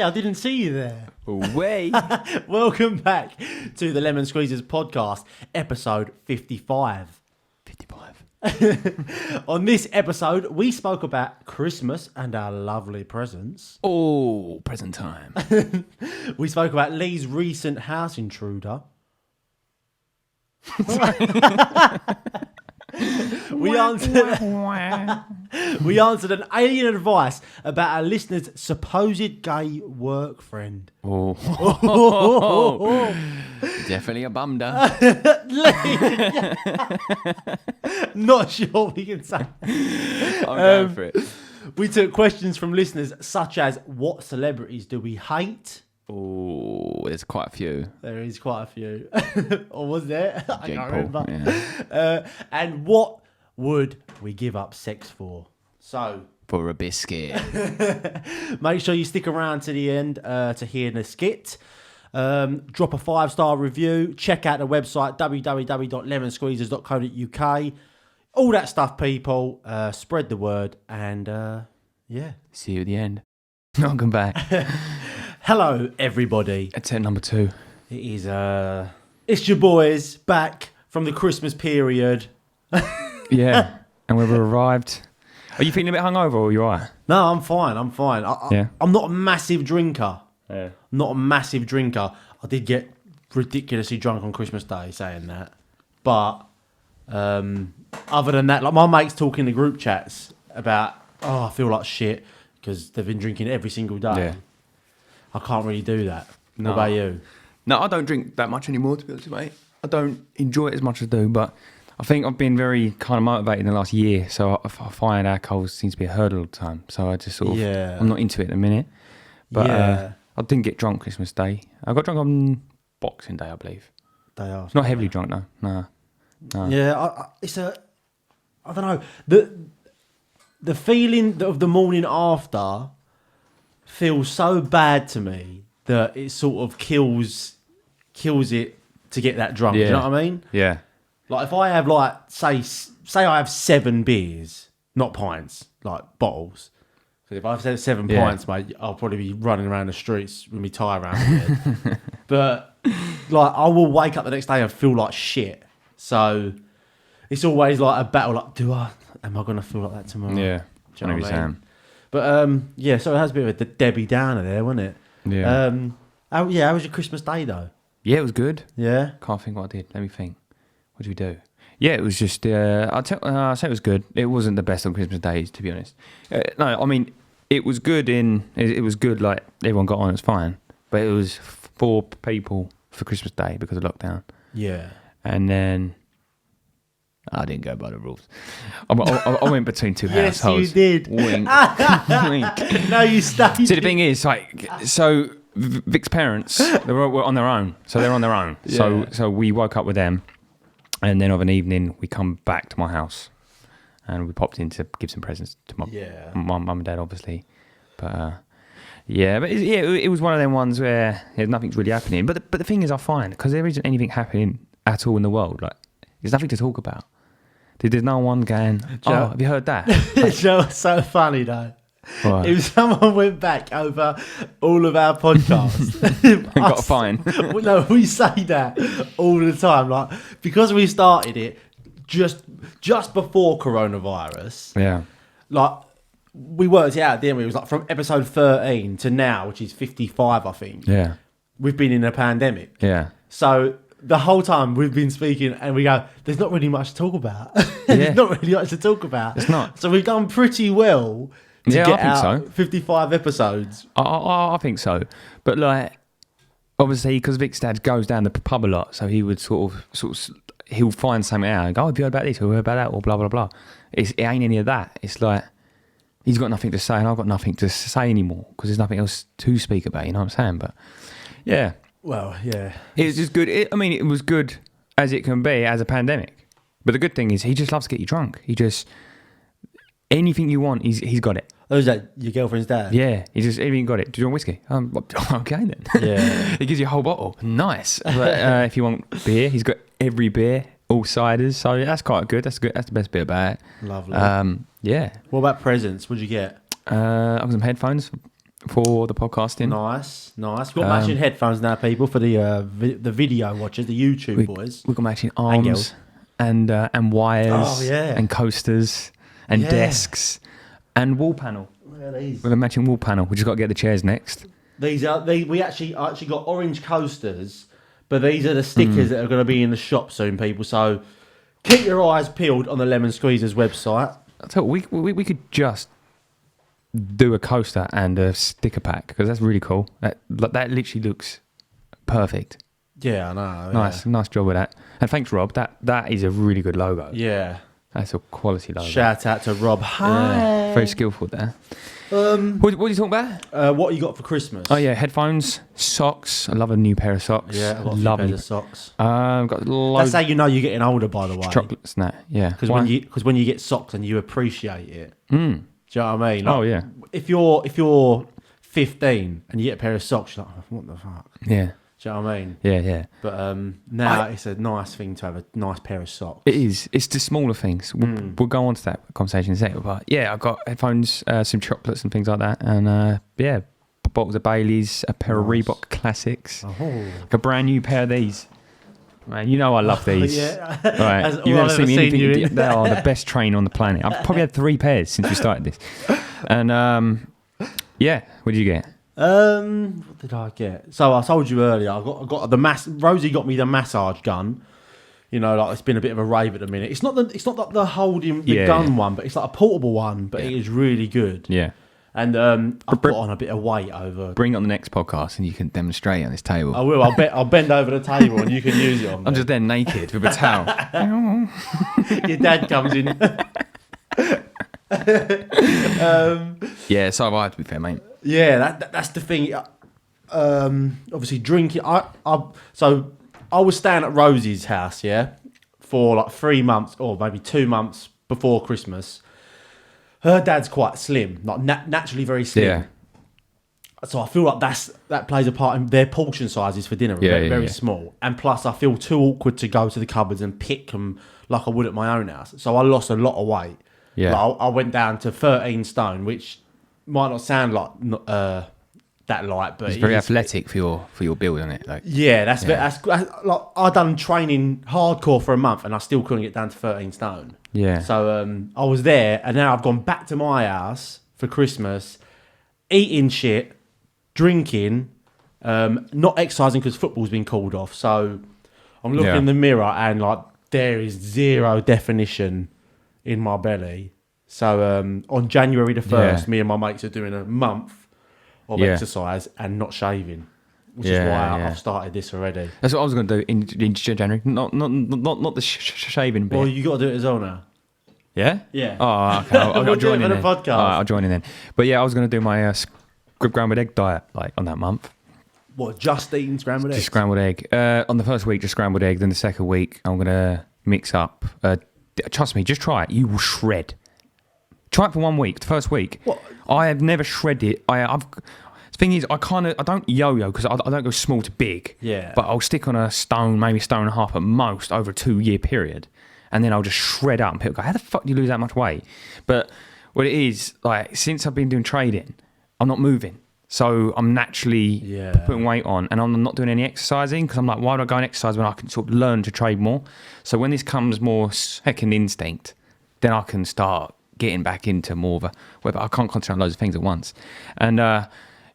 Hey, I didn't see you there. Way. Welcome back to the Lemon Squeezers podcast, episode 55. 55. On this episode, we spoke about Christmas and our lovely presents. Oh, present time. We spoke about Lee's recent house intruder. We answered an alien advice about our listener's supposed gay work friend. Oh. Definitely a bumder. Not sure we can say. I'm going for it. We took questions from listeners such as, what celebrities do we hate? Oh, there's quite a few. There is quite a few. Or was there? I Jake can't Paul, remember. yeah. And what would we give up sex for? So, For a biscuit. make sure you stick around to the end to hear the skit. Drop a 5-star review. Check out the website www.lemonsqueezers.co.uk. All that stuff, people. Spread the word, and yeah. See you at the end. Welcome back. Hello, everybody. Attempt number 2. It is it's your boys back from the Christmas period. Yeah. And we've arrived. Are you feeling a bit hungover or are you alright? No, I'm fine. Yeah. I'm not a massive drinker. Yeah. Not a massive drinker. I did get ridiculously drunk on Christmas Day, saying that. But other than that, like my mates talk in the group chats about, I feel like shit because they've been drinking every single day. Yeah. I can't really do that. No. What about you? No, I don't drink that much anymore, to be honest, mate. I don't enjoy it as much as I do, but I think I've been very kind of motivated in the last year, so I find alcohol seems to be a hurdle all the time. So I just sort of, I'm not into it at the minute. But I didn't get drunk Christmas Day. I got drunk on Boxing Day, I believe. They are. Not heavily drunk, though. No. Yeah, I don't know. The feeling of the morning after feels so bad to me that it sort of kills it to get that drunk. Yeah. Do you know what I mean? Yeah. Like if I have like say I have 7 beers, not pints, like bottles. Because if I have 7 pints, mate, I'll probably be running around the streets with my tie around my head. But like I will wake up the next day and feel like shit. So it's always like a battle. Like, am I going to feel like that tomorrow? Yeah. Do you know what I mean? Sam. But yeah, so it has a bit of a Debbie Downer there, wasn't it? Yeah. How was your Christmas Day though? Yeah, it was good. Yeah. Can't think what I did. Let me think. What did we do? Yeah, it was just. I'll say it was good. It wasn't the best on Christmas days, to be honest. No, I mean it was good. It was good. Like everyone got on, it was fine. But it was 4 people for Christmas Day because of lockdown. Yeah. And then I didn't go by the rules. I went between 2 Yes, households. you did. Wink. Wink. No, you stayed. So the thing is, so Vic's parents, they were on their own. So they're on their own. Yeah. So we woke up with them, and then of an evening we come back to my house, and we popped in to give some presents to my mum and dad, obviously. But it was one of them ones where nothing's really happening. But the thing is, I find because there isn't anything happening at all in the world, like there's nothing to talk about. There's no one going, have you heard that? Do you know what's so funny though? What? If someone went back over all of our podcasts and got a fine. No, we say that all the time. Like because we started it just before coronavirus. Yeah. Like we worked it out, didn't we? It was like from episode 13 to now, which is 55, I think. Yeah. We've been in a pandemic. Yeah. So the whole time we've been speaking and we go, there's not really much to talk about. Yeah. There's not really much to talk about. It's not. So we've done pretty well to Yeah, get I think out so. 55 episodes. I think so. But like, obviously, because Vic's dad goes down the pub a lot, so he would sort of he'll find something out and go, have you heard about this or heard about that or blah, blah, blah. It ain't any of that. It's like, he's got nothing to say and I've got nothing to say anymore because there's nothing else to speak about, you know what I'm saying? But yeah. Well, yeah. It was just good. It was good as it can be as a pandemic. But the good thing is he just loves to get you drunk. He just, anything you want, he's got it. Oh, is that your girlfriend's dad? Yeah, he just even got it. Do you want whiskey? Okay then. Yeah. He gives you a whole bottle. Nice. But if you want beer, he's got every beer, all ciders. So that's quite good. That's good. That's the best bit about it. Lovely. Yeah. What about presents? What'd you get? I got some headphones for the podcasting. Nice. We've got matching headphones now, people, for the video watchers, the YouTube boys. We've got matching arms and wires and coasters and desks and wall panel. With a matching wall panel. We just got to get the chairs next. We actually got orange coasters, but these are the stickers that are going to be in the shop soon, people. So keep your eyes peeled on the Lemon Squeezers website. I tell you, we could just do a coaster and a sticker pack because that's really cool. That literally looks perfect. Yeah, I know. Nice job with that. And thanks, Rob. That is a really good logo. Yeah. That's a quality logo. Shout out to Rob. Hi. Yeah, very skillful there. What are you talking about? What you got for Christmas? Oh yeah, headphones, socks. I love a new pair of socks. Yeah, I've got a few pairs of socks. I've got That's how you know you're getting older, by the way. Chocolates and that, yeah. Because when you get socks and you appreciate it. Do you know what I mean? Like, yeah. If you're 15 and you get a pair of socks, you're like, oh, what the fuck? Yeah. Do you know what I mean? Yeah. But now it's a nice thing to have a nice pair of socks. It is. It's the smaller things. We'll go on to that conversation in a second. But yeah, I've got headphones, some chocolates and things like that. And bottles of Baileys, a pair of Reebok Classics. Like a brand new pair of these. Man, you know I love these. Yeah. Right. You've never seen me anything. They are the best train on the planet. I've probably had 3 pairs since we started this. And what did you get? What did I get? So I told you earlier, I got the Rosie got me the massage gun. You know, like it's been a bit of a rave at the minute. It's not the holding the gun one, but it's like a portable one. But it is really good. Yeah. And I put on a bit of weight over. Bring it on the next podcast, and you can demonstrate on this table. I will. I'll bend over the table, and you can use it on. I'm just there naked with a towel. Your dad comes in. So have I, to be fair, mate. Yeah, that's the thing. Obviously, drinking. So I was staying at Rosie's house, for like 3 months or maybe 2 months before Christmas. Her dad's quite slim, like naturally very slim. Yeah. So I feel like that plays a part in their portion sizes for dinner. Very small. And plus, I feel too awkward to go to the cupboards and pick them like I would at my own house. So I lost a lot of weight. Yeah. Like I went down to 13 stone, which might not sound like that light, but it's very athletic for your build, isn't it? Like, that's like I done training hardcore for a month and I still couldn't get down to 13 stone. Yeah. So I was there, and now I've gone back to my house for Christmas, eating shit, drinking, not exercising because football's been called off. So I'm looking in the mirror and like there is zero definition in my belly. So on January the 1st, me and my mates are doing a month of exercise and not shaving, which is why I've started this already. That's what I was going to do in January. Not the shaving bit. Well, you got to do it as well now. Yeah? Yeah. Oh, okay. I'll join in the podcast. All right, I'll join in then. But yeah, I was going to do my scrambled egg diet like on that month. What, just eating scrambled eggs? Just scrambled egg. On the first week, just scrambled egg. Then the second week, I'm going to mix up. Trust me, just try it. You will shred. Try it for 1 week. The first week. What? I have never shredded. The thing is, I don't yo-yo because I don't go small to big. Yeah. But I'll stick on a stone, maybe a stone and a half at most over a 2-year period. And then I'll just shred up and people go, how the fuck do you lose that much weight? But what it is, like, since I've been doing trading, I'm not moving. So I'm naturally putting weight on and I'm not doing any exercising because I'm like, why would I go and exercise when I can sort of learn to trade more? So when this comes more second instinct, then I can start getting back into more of I can't concentrate on loads of things at once. And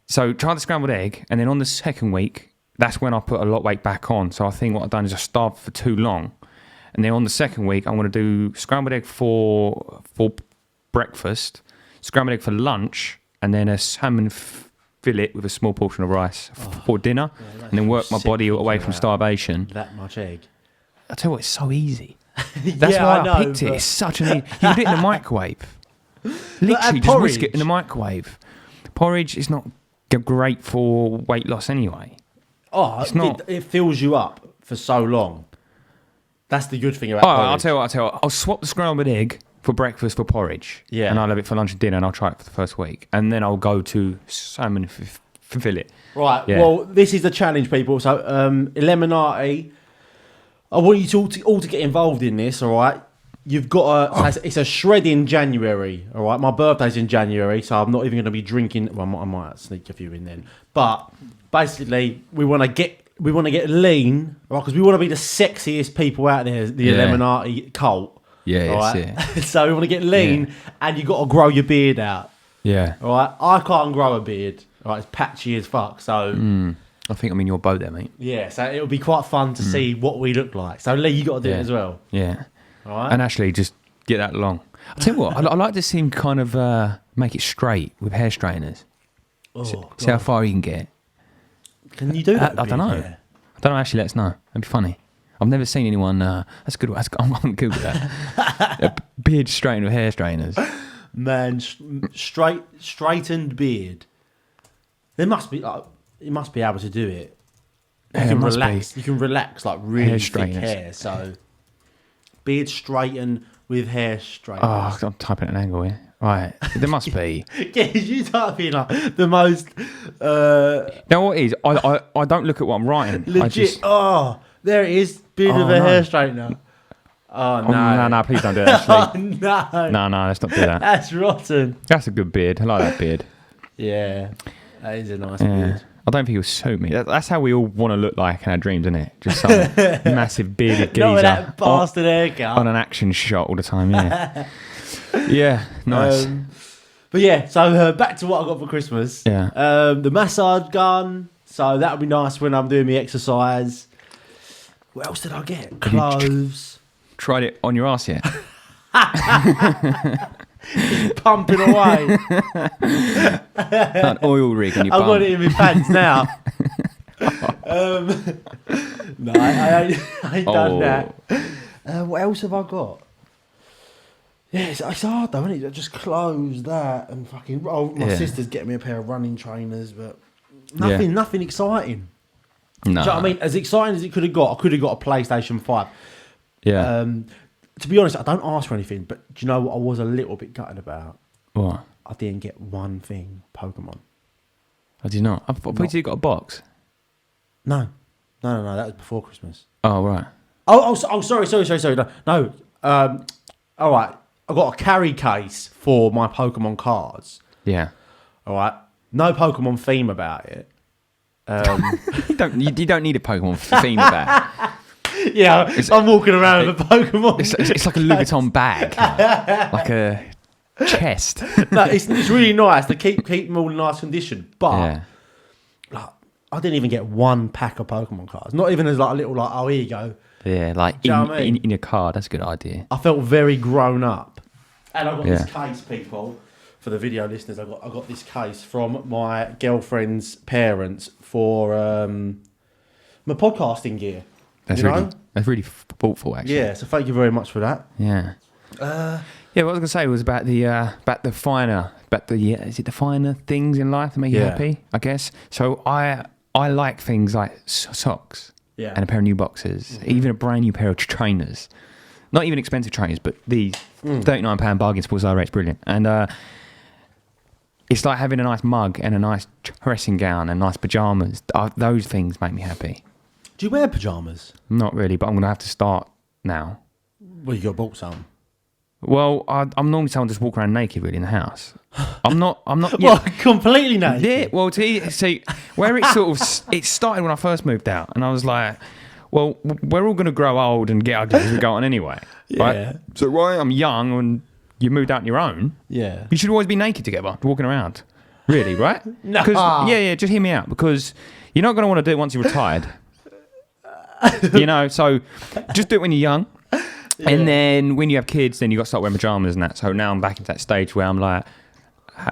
so try the scrambled egg, and then on the second week, that's when I put a lot of weight back on. So I think what I've done is I starved for too long. And then on the second week, I'm going to do scrambled egg for breakfast, scrambled egg for lunch, and then a salmon fillet with a small portion of rice for dinner, and then work my body away from starvation. That much egg. I tell you what, it's so easy. That's why I picked it. It's such an easy. You put it in the microwave. Literally, just whisk it in the microwave. Porridge is not great for weight loss anyway. Oh, it's not. It fills you up for so long. That's the good thing about porridge. I'll tell you what. I'll swap the scrambled egg for breakfast for porridge. Yeah. And I'll have it for lunch and dinner, and I'll try it for the first week. And then I'll go to salmon fillet. Right. Yeah. Well, this is the challenge, people. So, Illuminati, I want you all to get involved in this, all right? you've got to. So it's a shred in January. All right, my birthday's in January, so I'm not even going to be drinking. Well, I might sneak a few in then. But basically, we want to get lean, right? Because we want to be the sexiest people out there, the Illuminati cult. Yeah, right? So we want to get lean, and you got to grow your beard out. Yeah. All right, I can't grow a beard. All right, it's patchy as fuck. So. I think I'm in your boat there, mate. Yeah, so it'll be quite fun to see what we look like. So Lee, you got to do it as well. Yeah. All right. And actually, just get that long. I'll tell you what, I like to see him kind of make it straight with hair straighteners. See how far you can get. Can you do that? I don't know. Hair? I don't know. Actually, let us know. That'd be funny. I've never seen anyone. That's good. I'm going to Google that. A beard straightened with hair straighteners. Man, straightened beard. There must be. You must be able to do it. You can relax. You can relax like really thick hair. So beard straighten with hair straighten. Oh, I'm typing at an angle here. Right, there must be. Yeah, you type in like the most. Now what is? I don't look at what I'm writing. Legit. There it is. Beard with a hair straightener. Oh no! No! Please don't do that. Actually. Oh no! No! Let's not do that. That's rotten. That's a good beard. I like that beard. Yeah, that is a nice beard. I don't think it will suit me. That's how we all want to look like in our dreams, isn't it? Just some massive bearded geezer. Not with that bastard haircut. On an action shot all the time, yeah. Yeah, nice. But yeah, so back to what I got for Christmas. Yeah. The massage gun. So that would be nice when I'm doing my exercise. What else did I get? Clothes. Tried it on your ass yet? Pumping away. An oil rig in your I've bum. got it in my pants now. No, I ain't done that. What else have I got? Yeah, it's hard though, isn't it? Just close that and fucking. My sister's getting me a pair of running trainers, but nothing exciting. No. Do you know what I mean? As exciting as it could have got, I could have got a PlayStation 5. Yeah. To be honest, I don't ask for anything, but do you know what I was a little bit gutted about? What? I didn't get one thing, Pokemon. I did not. I thought you got a box. No. That was before Christmas. Oh, right. Sorry. No. All right. I got a carry case for my Pokemon cards. Yeah. All right. No Pokemon theme about it. You don't need a Pokemon theme about it. Yeah, I'm walking around with a Pokemon. It's like a Louis Vuitton bag, like a chest. No, it's really nice. They keep them all in nice condition. But like, I didn't even get one pack of Pokemon cards. Not even as like a little like, oh, here you go. Yeah, like in your card. That's a good idea. I felt very grown up. And I got this case, people. For the video listeners, I got this case from my girlfriend's parents for my podcasting gear. That's really thoughtful, actually. Yeah, so thank you very much for that. Yeah. What I was gonna say was about the is it the finer things in life that make you happy? I guess. So I like things like socks, and a pair of new boxers, even a brand new pair of trainers. Not even expensive trainers, but these £39 bargain Sports Direct, brilliant. And it's like having a nice mug and a nice dressing gown and nice pajamas. Those things make me happy. Do you wear pajamas? Not really, but I'm going to have to start now. Well, you got bought some. Well, I'm normally someone just walk around naked really in the house. I'm not. Well, completely naked. Yeah. Well, see, where it sort of it started when I first moved out, and I was like, well, we're all going to grow old and get ugly as we go on anyway. Yeah. Right? So while I'm young and you moved out on your own, you should always be naked together, walking around. Really, right? No. Just hear me out, because you're not going to want to do it once you're retired. So just do it when you're young. Yeah. And then when you have kids, then you got to start wearing pajamas and that. So now I'm back into that stage where I'm like,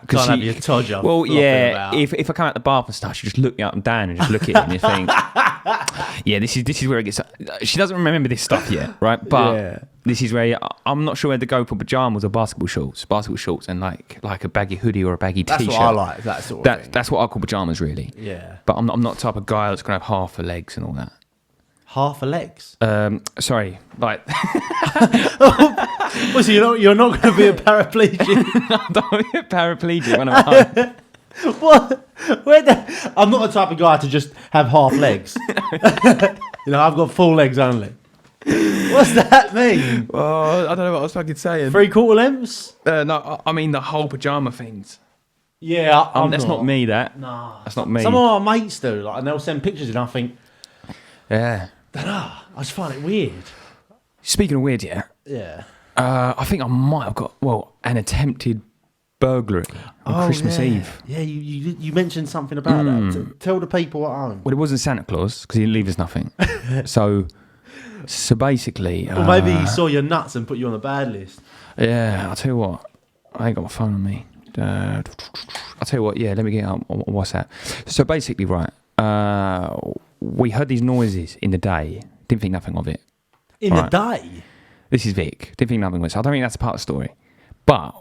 can't have your todger. Well, yeah. If I come out the bath and stuff, she just look me up and down and just look at it and you think, yeah, this is where it gets. She doesn't remember this stuff yet, right? But this is where I'm not sure where to go for pajamas or basketball shorts, and like a baggy hoodie or a baggy t-shirt. That's what I like. That sort of thing. That's what I call pajamas, really. Yeah. But I'm not the type of guy that's gonna have half the legs and all that. Half a legs? Sorry, like. Well, so you're not going to be a paraplegic? I don't want to be a paraplegic when I'm home. What? I'm not the type of guy to just have half legs. I've got full legs only. What's that mean? Oh, I don't know what I was fucking saying. 3/4 lengths? No, I mean the whole pajama things. Yeah, that's not me. Nah, that's not me. Some of my mates do, like, and they'll send pictures, and I think, yeah, I just find it weird. Speaking of weird, yeah. Yeah. I think I might have got an attempted burglary on Christmas Eve. Yeah, you mentioned something about that. Tell the people at home. Well, it wasn't Santa Claus because he didn't leave us nothing. so basically, Or maybe he saw your nuts and put you on the bad list. Yeah, I'll tell you what. I ain't got my phone on me. I'll tell you what. Yeah, let me get it up on WhatsApp. So basically, right. We heard these noises in the day. Didn't think nothing of it. In the day? This is Vic. Didn't think nothing of it. So I don't think that's a part of the story. But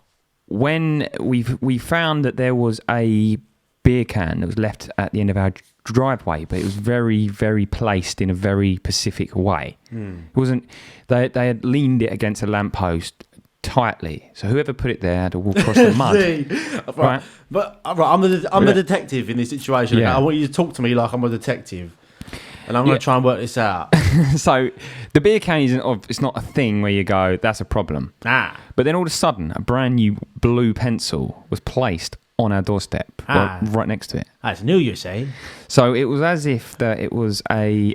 when we found that there was a beer can that was left at the end of our driveway, but it was very, very placed in a very specific way. It wasn't. They had leaned it against a lamppost tightly, so whoever put it there had to walk across the mud. Right. But I'm the detective in this situation. Yeah. I want you to talk to me like I'm a detective, and I'm going to try and work this out. So the beer can it's not a thing where you go, that's a problem. But then all of a sudden, a brand new blue pencil was placed on our doorstep, right next to it. That's new, you say? So it was as if that it was a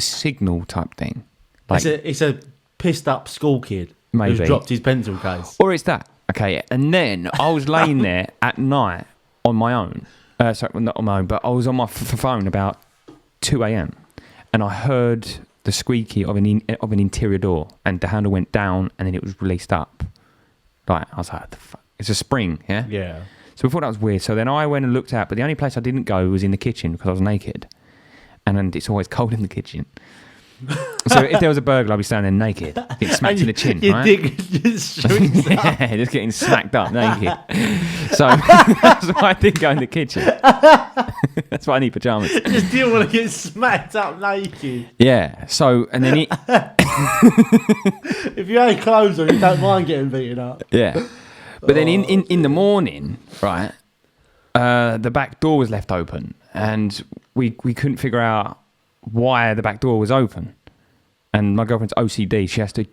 signal type thing. Like, it's a pissed up school kid who's dropped his pencil case. Or it's that. Okay, and then I was laying there at night on my own. Sorry, not on my own, but I was on my phone about 2 a.m. and I heard the squeaky of an interior door, and the handle went down, and then it was released up. Right, I was like, what the fuck? It's a spring, yeah? Yeah. So we thought that was weird. So then I went and looked out, but the only place I didn't go was in the kitchen because I was naked. And it's always cold in the kitchen. So if there was a burglar, I'd be standing there naked, getting smacked in the chin, right? Yeah, just getting smacked up naked. So that's why I didn't go in the kitchen. That's why I need pajamas. You just didn't want to get smacked up naked. Yeah. So, and then if you ain't clothes on, you don't mind getting beaten up. Yeah. But then in the morning, right, the back door was left open, and we couldn't figure out why the back door was open. And my girlfriend's OCD, she has to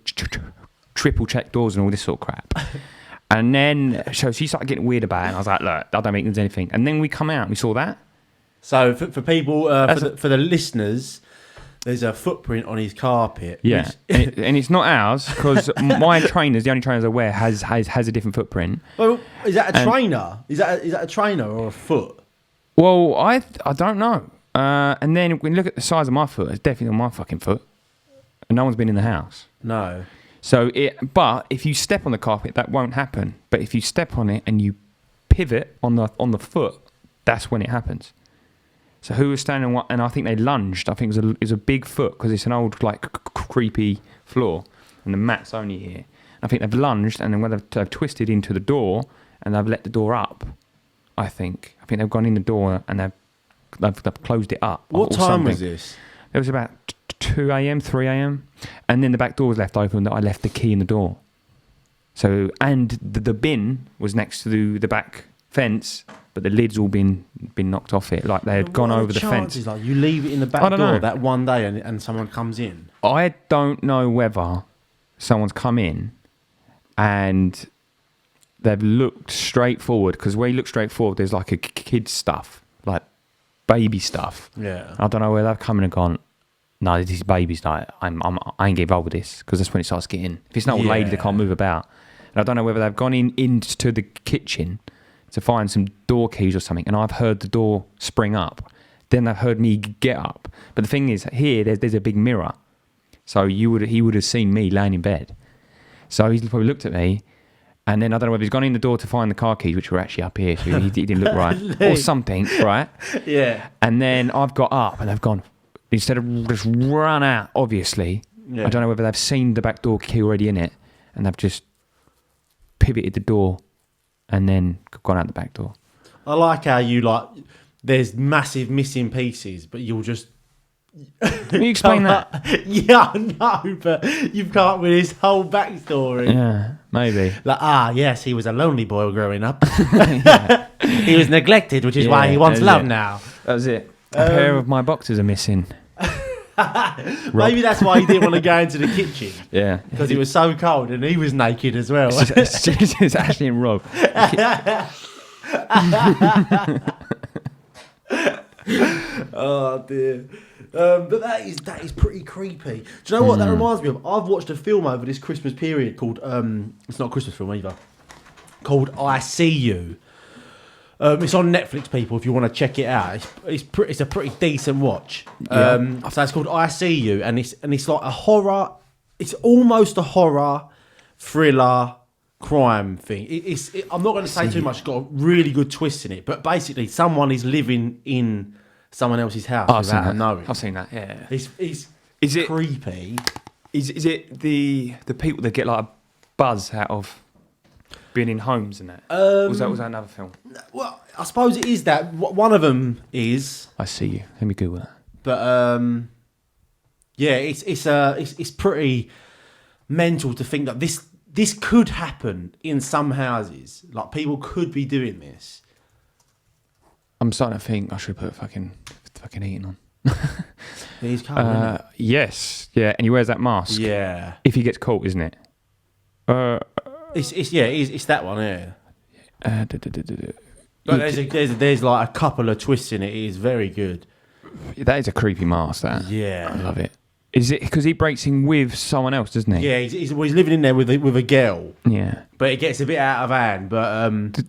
triple check doors and all this sort of crap. And then so she started getting weird about it, and I was like, look, I don't think there's anything. And then we come out and we saw that. So for people, for the listeners, there's a footprint on his carpet. Yeah, and it's not ours, because my trainers, the only trainers I wear, has a different footprint. Well, is that a trainer? Is that a trainer or a foot? Well, I don't know. And then when you look at the size of my foot, it's definitely on my fucking foot. And no one's been in the house. No. So but if you step on the carpet, that won't happen. But if you step on it and you pivot on the foot, that's when it happens. So who was standing? And I think they lunged. I think it was a big foot, because it's an old creepy floor, and the mat's only here. I think they've lunged, and then when they've twisted into the door, and they've let the door up. I think they've gone in the door and they've closed it up. What time was this? It was about 2 a.m., 3 a.m. And then the back door was left open, that I left the key in the door. So, and the bin was next to the back fence, but the lid's all been knocked off it. Like they had gone over the fence. Like you leave it in the back door that one day and someone comes in? I don't know whether someone's come in and they've looked straight forward, because where you look straight forward, there's like a kid's stuff, like baby stuff. Yeah. I don't know where they've come in and gone, no, this is babies. Like, I ain't getting involved with this, because that's when it starts getting. If it's an old lady that can't move about, and I don't know whether they've gone into the kitchen to find some door keys or something, and I've heard the door spring up. Then they've heard me get up. But the thing is, here there's a big mirror, so he would have seen me laying in bed. So he's probably looked at me, and then I don't know whether he's gone in the door to find the car keys, which were actually up here, so he didn't look right, or something, right? Yeah. And then I've got up, and they've gone. Instead of just run out, obviously, I don't know whether they've seen the back door key already in it, and they've just pivoted the door and then gone out the back door. I like how there's massive missing pieces, but you'll just... Can you explain that? Yeah, I know, but you've come up with his whole backstory. Yeah, maybe. Like, yes, he was a lonely boy growing up. He was neglected, which is why he wants love now. That was it. A pair of my boxers are missing. Maybe that's why he didn't want to go into the kitchen. Yeah. Because it was so cold and he was naked as well. It's Ashley and Rob. Oh dear. But that is pretty creepy. Do you know what that reminds me of? I've watched a film over this Christmas period called it's not a Christmas film either. Called I See You. It's on Netflix, people. If you want to check it out, it's a pretty decent watch. So it's called I See You, and it's like a horror. It's almost a horror thriller crime thing. I'm not going to say too much. It's got a really good twist in it, but basically, someone is living in someone else's house without knowing. I've seen that. Yeah, is it creepy? Is it the people that get like a buzz out of being in homes and that? Was that another film? Well, I suppose it is that. One of them is I See You. Let me Google that. But yeah, it's pretty mental to think that this could happen in some houses. Like people could be doing this. I'm starting to think I should put fucking heating on. He's cold, isn't it? Yes, yeah, and he wears that mask. Yeah. If he gets caught, isn't it? It's that one, yeah. But there's like a couple of twists in it. It is very good. That is a creepy mask. That yeah, I love it. Is it because he breaks in with someone else, doesn't he? Yeah, he's living in there with a girl. Yeah, but it gets a bit out of hand. But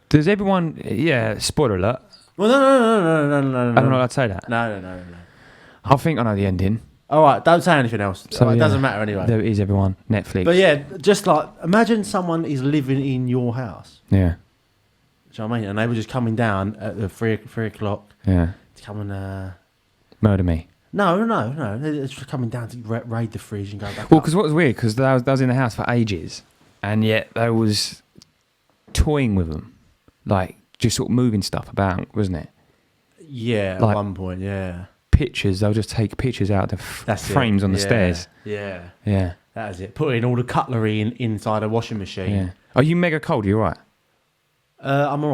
does everyone? Yeah, spoiler alert. Well, no. I'm not allowed to say that. No. I think I know the ending. All right, don't say anything else. So it doesn't matter anyway. There it is, everyone. Netflix. But yeah, just like imagine someone is living in your house. Yeah. Do you know what I mean? And they were just coming down at the 3 o'clock. Yeah. To come and murder me. No. They're just coming down to raid the fridge and go back. Well, because what was weird, because I was in the house for ages, and yet they was toying with them, like just sort of moving stuff about, wasn't it? Yeah, like, at one point, yeah. Pictures, they'll just take pictures out of the frames on the stairs. Yeah. That is it. Putting all the cutlery inside a washing machine. Yeah. Are you mega cold? Are you all right? I'm all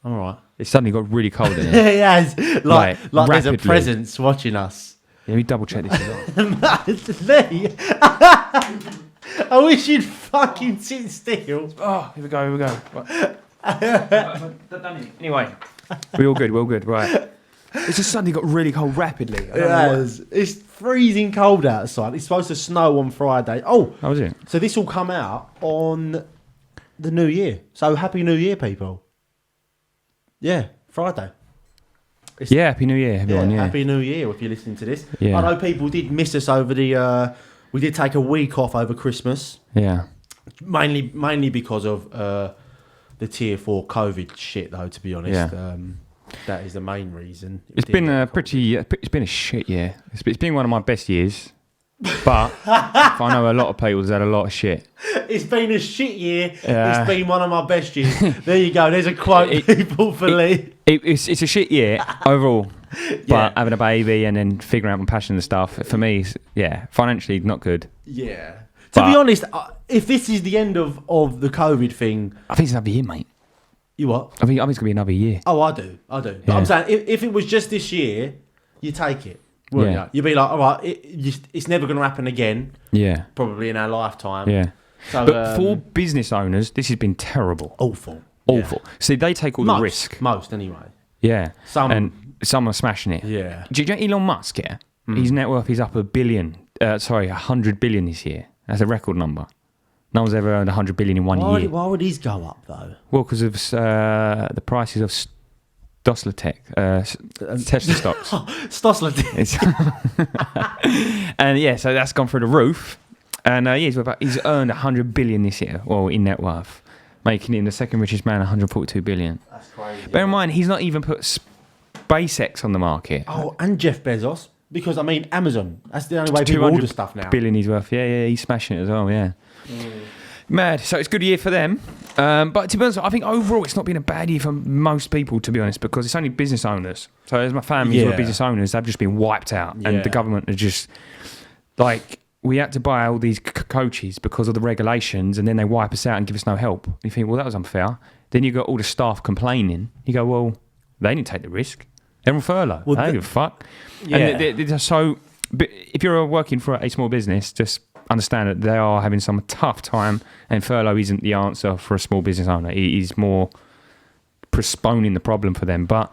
right. It suddenly got really cold in here. It has. Like there's a presence watching us. Yeah, let me double check this as well. I wish you'd fucking sit still. Oh, here we go. Right. Anyway, we're all good, right. It's just suddenly got really cold rapidly. It's freezing cold outside. It's supposed to snow on Friday. Oh, how was it? So this will come out on the New Year. So Happy New Year, people. Yeah, Friday. Happy New Year, everyone. Yeah, Happy New Year if you're listening to this. Yeah. I know people did miss us over the... we did take a week off over Christmas. Yeah. Mainly because of the Tier 4 COVID shit, though, to be honest. Yeah. That is the main reason. It's been a shit year. It's been one of my best years. But I know a lot of people has had a lot of shit. It's been a shit year. It's been one of my best years. There you go. There's a quote, people, for Lee. It's a shit year overall. But having a baby and then figuring out my passion and stuff, for me, financially not good. Yeah. To be honest, if this is the end of the COVID thing... I think it's another year, mate. You what? I think it's going to be another year. Oh, I do. But I'm saying, if it was just this year, you take it. Wouldn't you? You'd be like, all right, it's never going to happen again. Yeah. Probably in our lifetime. Yeah. So, but for business owners, this has been terrible. Awful. See, they take all the risk. Most, anyway. Yeah. Some are smashing it. Yeah. Do you know Elon Musk, his net worth is up $100 billion this year. That's a record number. No one's ever earned 100 billion in one year. Why would his go up, though? Well, because of the prices of Tesla stocks. Tesla. And so that's gone through the roof. And he's earned 100 billion this year, in net worth, making him the second richest man, 142 billion. That's crazy. Bear in mind, he's not even put SpaceX on the market. Oh, and Jeff Bezos, because Amazon. That's the only way people order stuff now. Billion he's worth. Yeah, he's smashing it as well. Yeah. Mad. So it's a good year for them. But to be honest, I think overall it's not been a bad year for most people, to be honest, because it's only business owners. So as my family who are business owners, they've just been wiped out. Yeah. And the government are just like, we had to buy all these coaches because of the regulations, and then they wipe us out and give us no help. And you think, well, that was unfair. Then you got all the staff complaining. You go, well, they didn't take the risk. They're on furlough. They don't give a fuck. Yeah. And so but if you're working for a small business, just understand that they are having some tough time, and furlough isn't the answer for a small business owner. It is more postponing the problem for them. But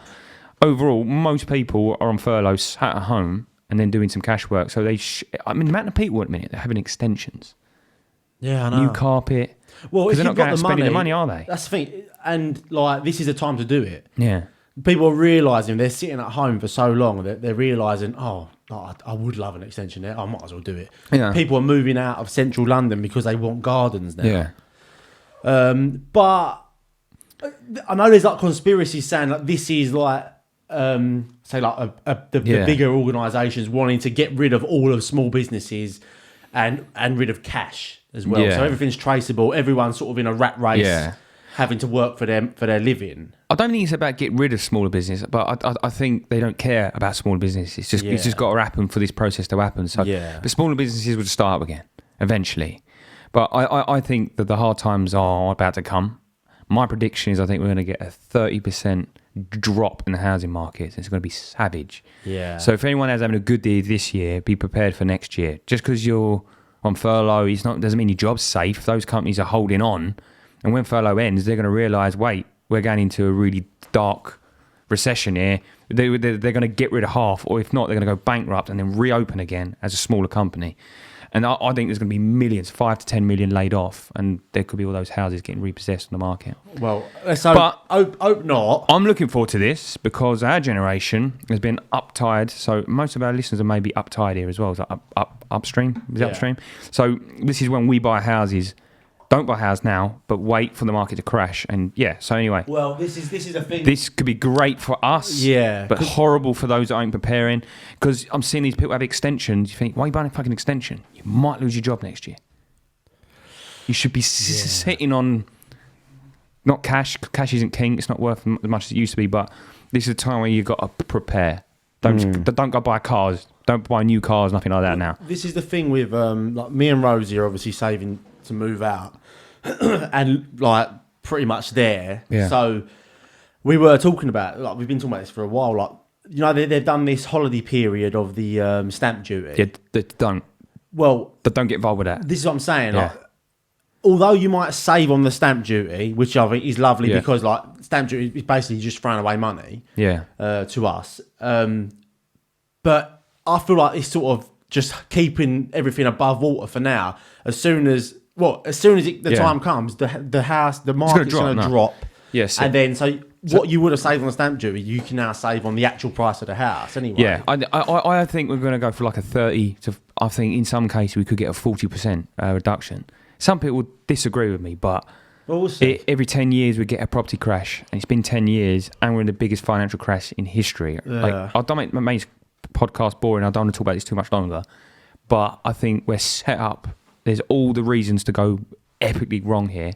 overall, most people are on furlough, sat at home, and then doing some cash work. So the amount of people at the minute, they're having extensions. Yeah, I know. New carpet. Well, if they're you've not got the spending money, the money, are they? That's the thing. And like, this is the time to do it. Yeah. People are realising they're sitting at home for so long that they're realising, I would love an extension there. I might as well do it. Yeah. People are moving out of central London because they want gardens now. Yeah. But I know there's like conspiracies saying like this is like, say like the bigger organisations wanting to get rid of all of small businesses and rid of cash as well. Yeah. So everything's traceable. Everyone's sort of in a rat race, having to work for their living. I don't think it's about get rid of smaller business, but I think they don't care about smaller businesses. It's just got to happen for this process to happen. So the smaller businesses will start up again eventually. But I think that the hard times are about to come. My prediction is I think we're going to get a 30% drop in the housing market. It's going to be savage. Yeah. So if anyone is having a good year this year, be prepared for next year. Just because you're on furlough, doesn't mean your job's safe. Those companies are holding on. And when furlough ends, they're going to realise, wait, we're going into a really dark recession here. They're going to get rid of half, or if not, they're going to go bankrupt and then reopen again as a smaller company. And I think there's going to be millions, 5 to 10 million laid off, and there could be all those houses getting repossessed on the market. Well, let's hope not. I'm looking forward to this because our generation has been uptied. So most of our listeners are maybe uptied here as well. Is that upstream? Is it upstream? So this is when we buy houses. Don't buy a house now, but wait for the market to crash. And so anyway. Well, this is a thing. This could be great for us, but horrible for those that aren't preparing. Because I'm seeing these people have extensions. You think, why are you buying a fucking extension? You might lose your job next year. You should be sitting on, not cash. Cash isn't king. It's not worth as much as it used to be. But this is a time where you've got to prepare. Don't go buy cars. Don't buy new cars, nothing like that now. This is the thing with, like me and Rosie are obviously saving to move out and like pretty much there. So we were talking about, like, we've been talking about this for a while, like, you know, they've done this holiday period of the stamp duty. Yeah, they don't get involved with that. This is what I'm saying. Like, although you might save on the stamp duty, which I think is lovely because like stamp duty is basically just throwing away money to us, but I feel like it's sort of just keeping everything above water for now. As soon as the time comes, the market's going to drop. Yes. And then what you would have saved on the stamp duty, you can now save on the actual price of the house anyway. Yeah, I think we're going to go for like a 30 to, I think in some cases we could get a 40% reduction. Some people would disagree with me, but every 10 years we get a property crash, and it's been 10 years and we're in the biggest financial crash in history. Like, I don't make my podcast boring. I don't want to talk about this too much longer, but I think we're set up. There's all the reasons to go epically wrong here.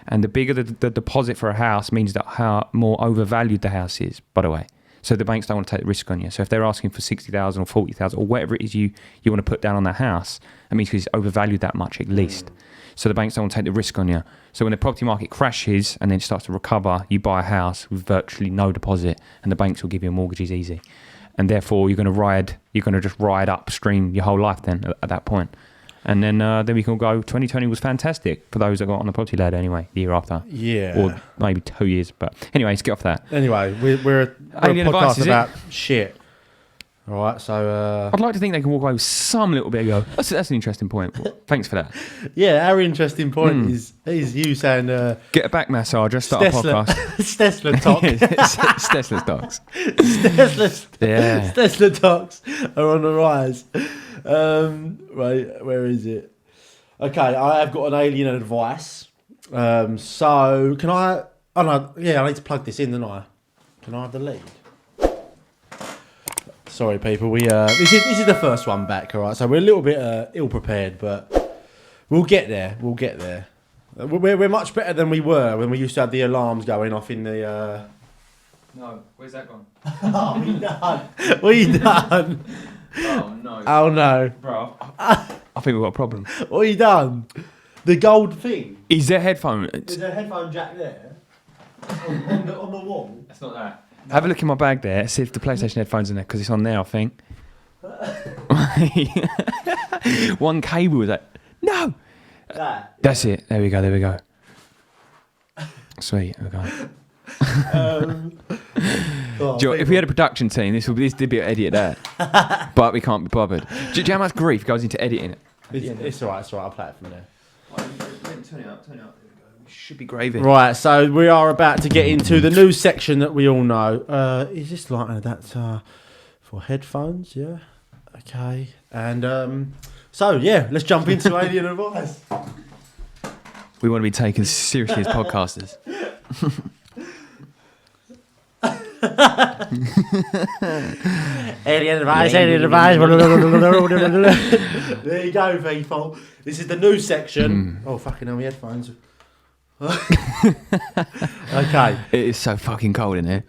And the bigger the deposit for a house means that how more overvalued the house is, by the way. So the banks don't want to take the risk on you. So if they're asking for 60,000 or 40,000 or whatever it is you want to put down on that house, that means it's overvalued that much at least. So the banks don't want to take the risk on you. So when the property market crashes and then starts to recover, you buy a house with virtually no deposit, and the banks will give you mortgages easy. And therefore you're going to just ride upstream your whole life then at that point. And then we can go, 2020 was fantastic for those that got on the property ladder anyway, the year after. Yeah. Or maybe 2 years. But anyway, let's get off that. Anyway, we're a podcast about shit. All right, so... I'd like to think they can walk away with some little bit and go, that's an interesting point. Thanks for that. Yeah, our interesting point is you saying... get a back massage, just start a podcast. Tesla talk. Tesla stocks. Tesla talks are on the rise. Right, where is it? Okay, I have got an alien advice. So can I? Oh no, I need to plug this in, don't I? Can I have the lead? Sorry, people. We this is the first one back. All right, so we're a little bit ill prepared, but we'll get there. We'll get there. We're much better than we were when we used to have the alarms going off in the. No, where's that gone? Oh, we done. We done. Oh no. Oh no. Bro, I think we've got a problem. What have you done? The gold thing. Is there headphone? There's a headphone jack there. on the wall. That's not that. Have a look in my bag there, see if the PlayStation headphone's in there, because it's on there, I think. One cable was like, no. That's it. There we go. Sweet. Okay. If we had a production team, this would be an edit there, but we can't be bothered. Do you know how much grief goes into editing it? It's alright. I'll play it from there. Turn it up. There we go. Should be gravy. Right, so we are about to get into the news section that we all know. Is this like an adapter for headphones? Yeah. Okay. And so yeah, let's jump into alien advice. We want to be taken seriously as podcasters. Alien advice. There you go, people. This is the news section. Oh, fucking hell, my headphones. Okay. It is so fucking cold in here.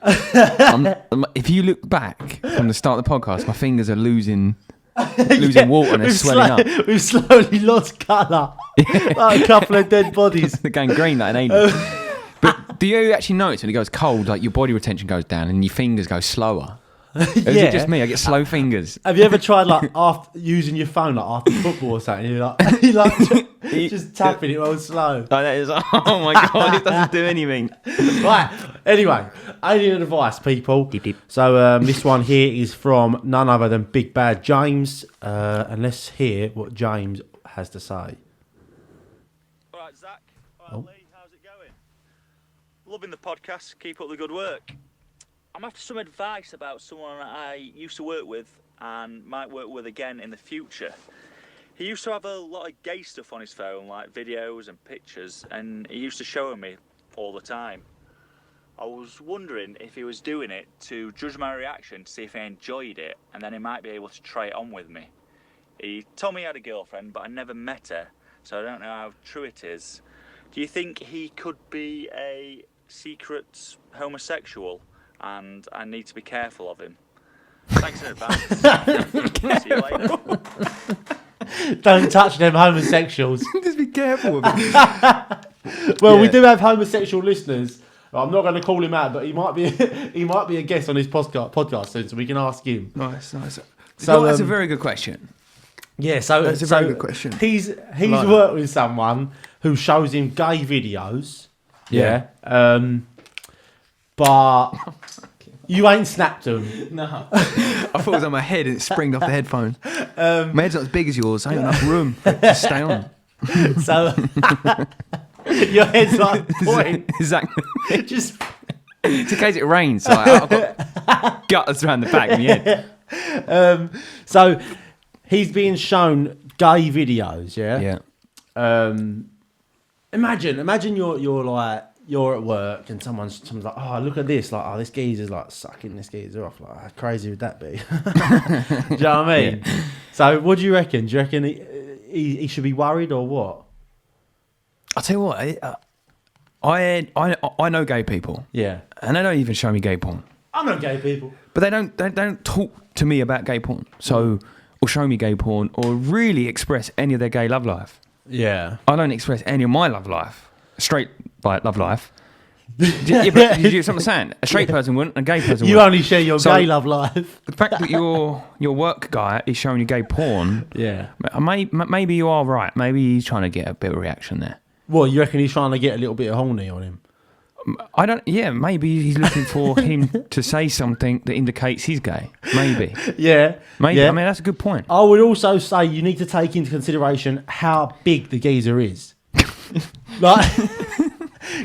If you look back from the start of the podcast, my fingers are losing water and they're swelling up. We've slowly lost colour. Like a couple of dead bodies. They're going green like an alien. But do you actually notice when it goes cold, like your body retention goes down and your fingers go slower? Is it just me? I get slow fingers. Have you ever tried like after using your phone like after football or something? You're just tapping it all slow. Like that is, oh my god, it doesn't do anything. Right. Anyway, alien advice, people. Deep. So this one here is from none other than Big Bad James, and let's hear what James has to say. All right, Zach. All right, Lee, how's it going? Loving the podcast. Keep up the good work. I'm after some advice about someone I used to work with and might work with again in the future. He used to have a lot of gay stuff on his phone, like videos and pictures, and he used to show them me all the time. I was wondering if he was doing it to judge my reaction to see if I enjoyed it, and then he might be able to try it on with me. He told me he had a girlfriend, but I never met her, so I don't know how true it is. Do you think he could be a secret homosexual? And I need to be careful of him. Thanks in advance. See you later. Don't touch them homosexuals. Just be careful with it. Well, we do have homosexual listeners. I'm not going to call him out, but he might be a guest on this podcast soon, so we can ask him. Nice. So that's a very good question. Yeah, that's a very good question. He's worked with someone who shows him gay videos. Yeah. But you ain't snapped them. No. I thought it was on my head and it springed off the headphone. My head's not as big as yours. I ain't enough room to stay on. So your head's like pointing. Exactly. Just in case it rains. So I've got gutters around the back of my head. So he's being shown gay videos. Yeah. Imagine you're like. You're at work and someone's like, oh, look at this. Like, oh, this geezer's like sucking this geezer off. Like, how crazy would that be? Do you know what I mean? Yeah. So what do you reckon? Do you reckon he should be worried or what? I'll tell you what. I know gay people. Yeah. And they don't even show me gay porn. I know gay people. But they don't talk to me about gay porn. So, or show me gay porn or really express any of their gay love life. Yeah. I don't express any of my love life. Straight like love life. But you see what I'm saying? A straight person wouldn't, a gay person wouldn't. You only share your gay love life. The fact that your work guy is showing you gay porn, yeah, maybe you are right. Maybe he's trying to get a bit of reaction there. What, you reckon he's trying to get a little bit of horny on him? I don't. Yeah, maybe he's looking for him to say something that indicates he's gay. Maybe. Yeah. Maybe. Yeah. I mean, that's a good point. I would also say you need to take into consideration how big the geezer is. Like.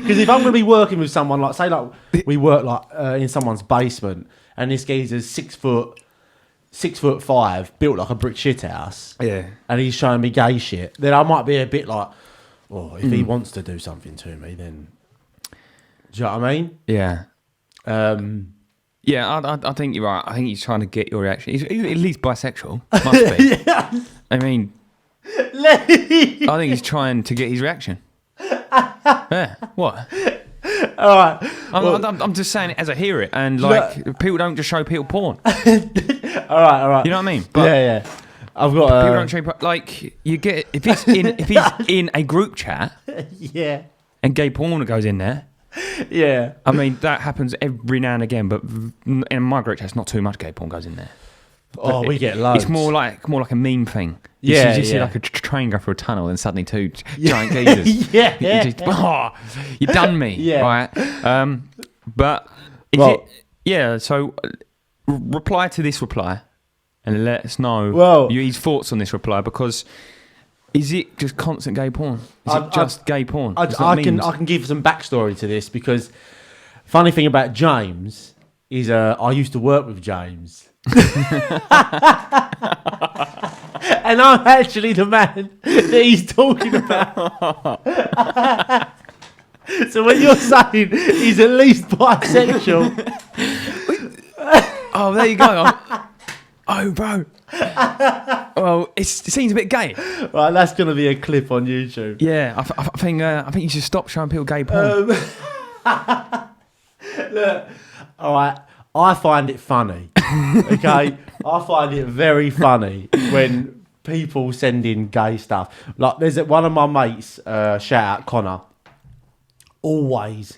Because if I'm going to be working with someone, like, say, like, we work, like, in someone's basement, and this geezer's 6'5", built like a brick shit house, yeah, and he's showing me gay shit, then I might be a bit like, oh, if he wants to do something to me, then, do you know what I mean? Yeah. Yeah, I think you're right. I think he's trying to get your reaction. He's at least bisexual, must be. Yeah. I mean, I think he's trying to get his reaction. Yeah, what? All right. I'm just saying it as I hear it, and like people don't just show people porn. All right. You know what I mean? But yeah. I've got people don't show like you get if he's in a group chat. Yeah. And gay porn goes in there. Yeah. I mean that happens every now and again, but in my group chat, not too much gay porn goes in there. Oh, we get loads. It's more like a meme thing. Yeah, You just see yeah. like a train go through a tunnel and suddenly two giant geezers. Yeah. You done me. Yeah. Right. But is Well- it? Yeah. So reply to this reply and let us know his thoughts on this reply, because is it just constant gay porn? Is it just gay porn? I can give some backstory to this, because funny thing about James is I used to work with James. And I'm actually the man that he's talking about. So when you're saying he's at least bisexual, Oh, there you go. Oh, bro. Well, it seems a bit gay. right, that's going to be a clip on YouTube. Yeah, I think you should stop showing people gay porn. Look, all right, I find it funny. Okay, I find it very funny when people send in gay stuff. Like, there's one of my mates, shout out Connor, always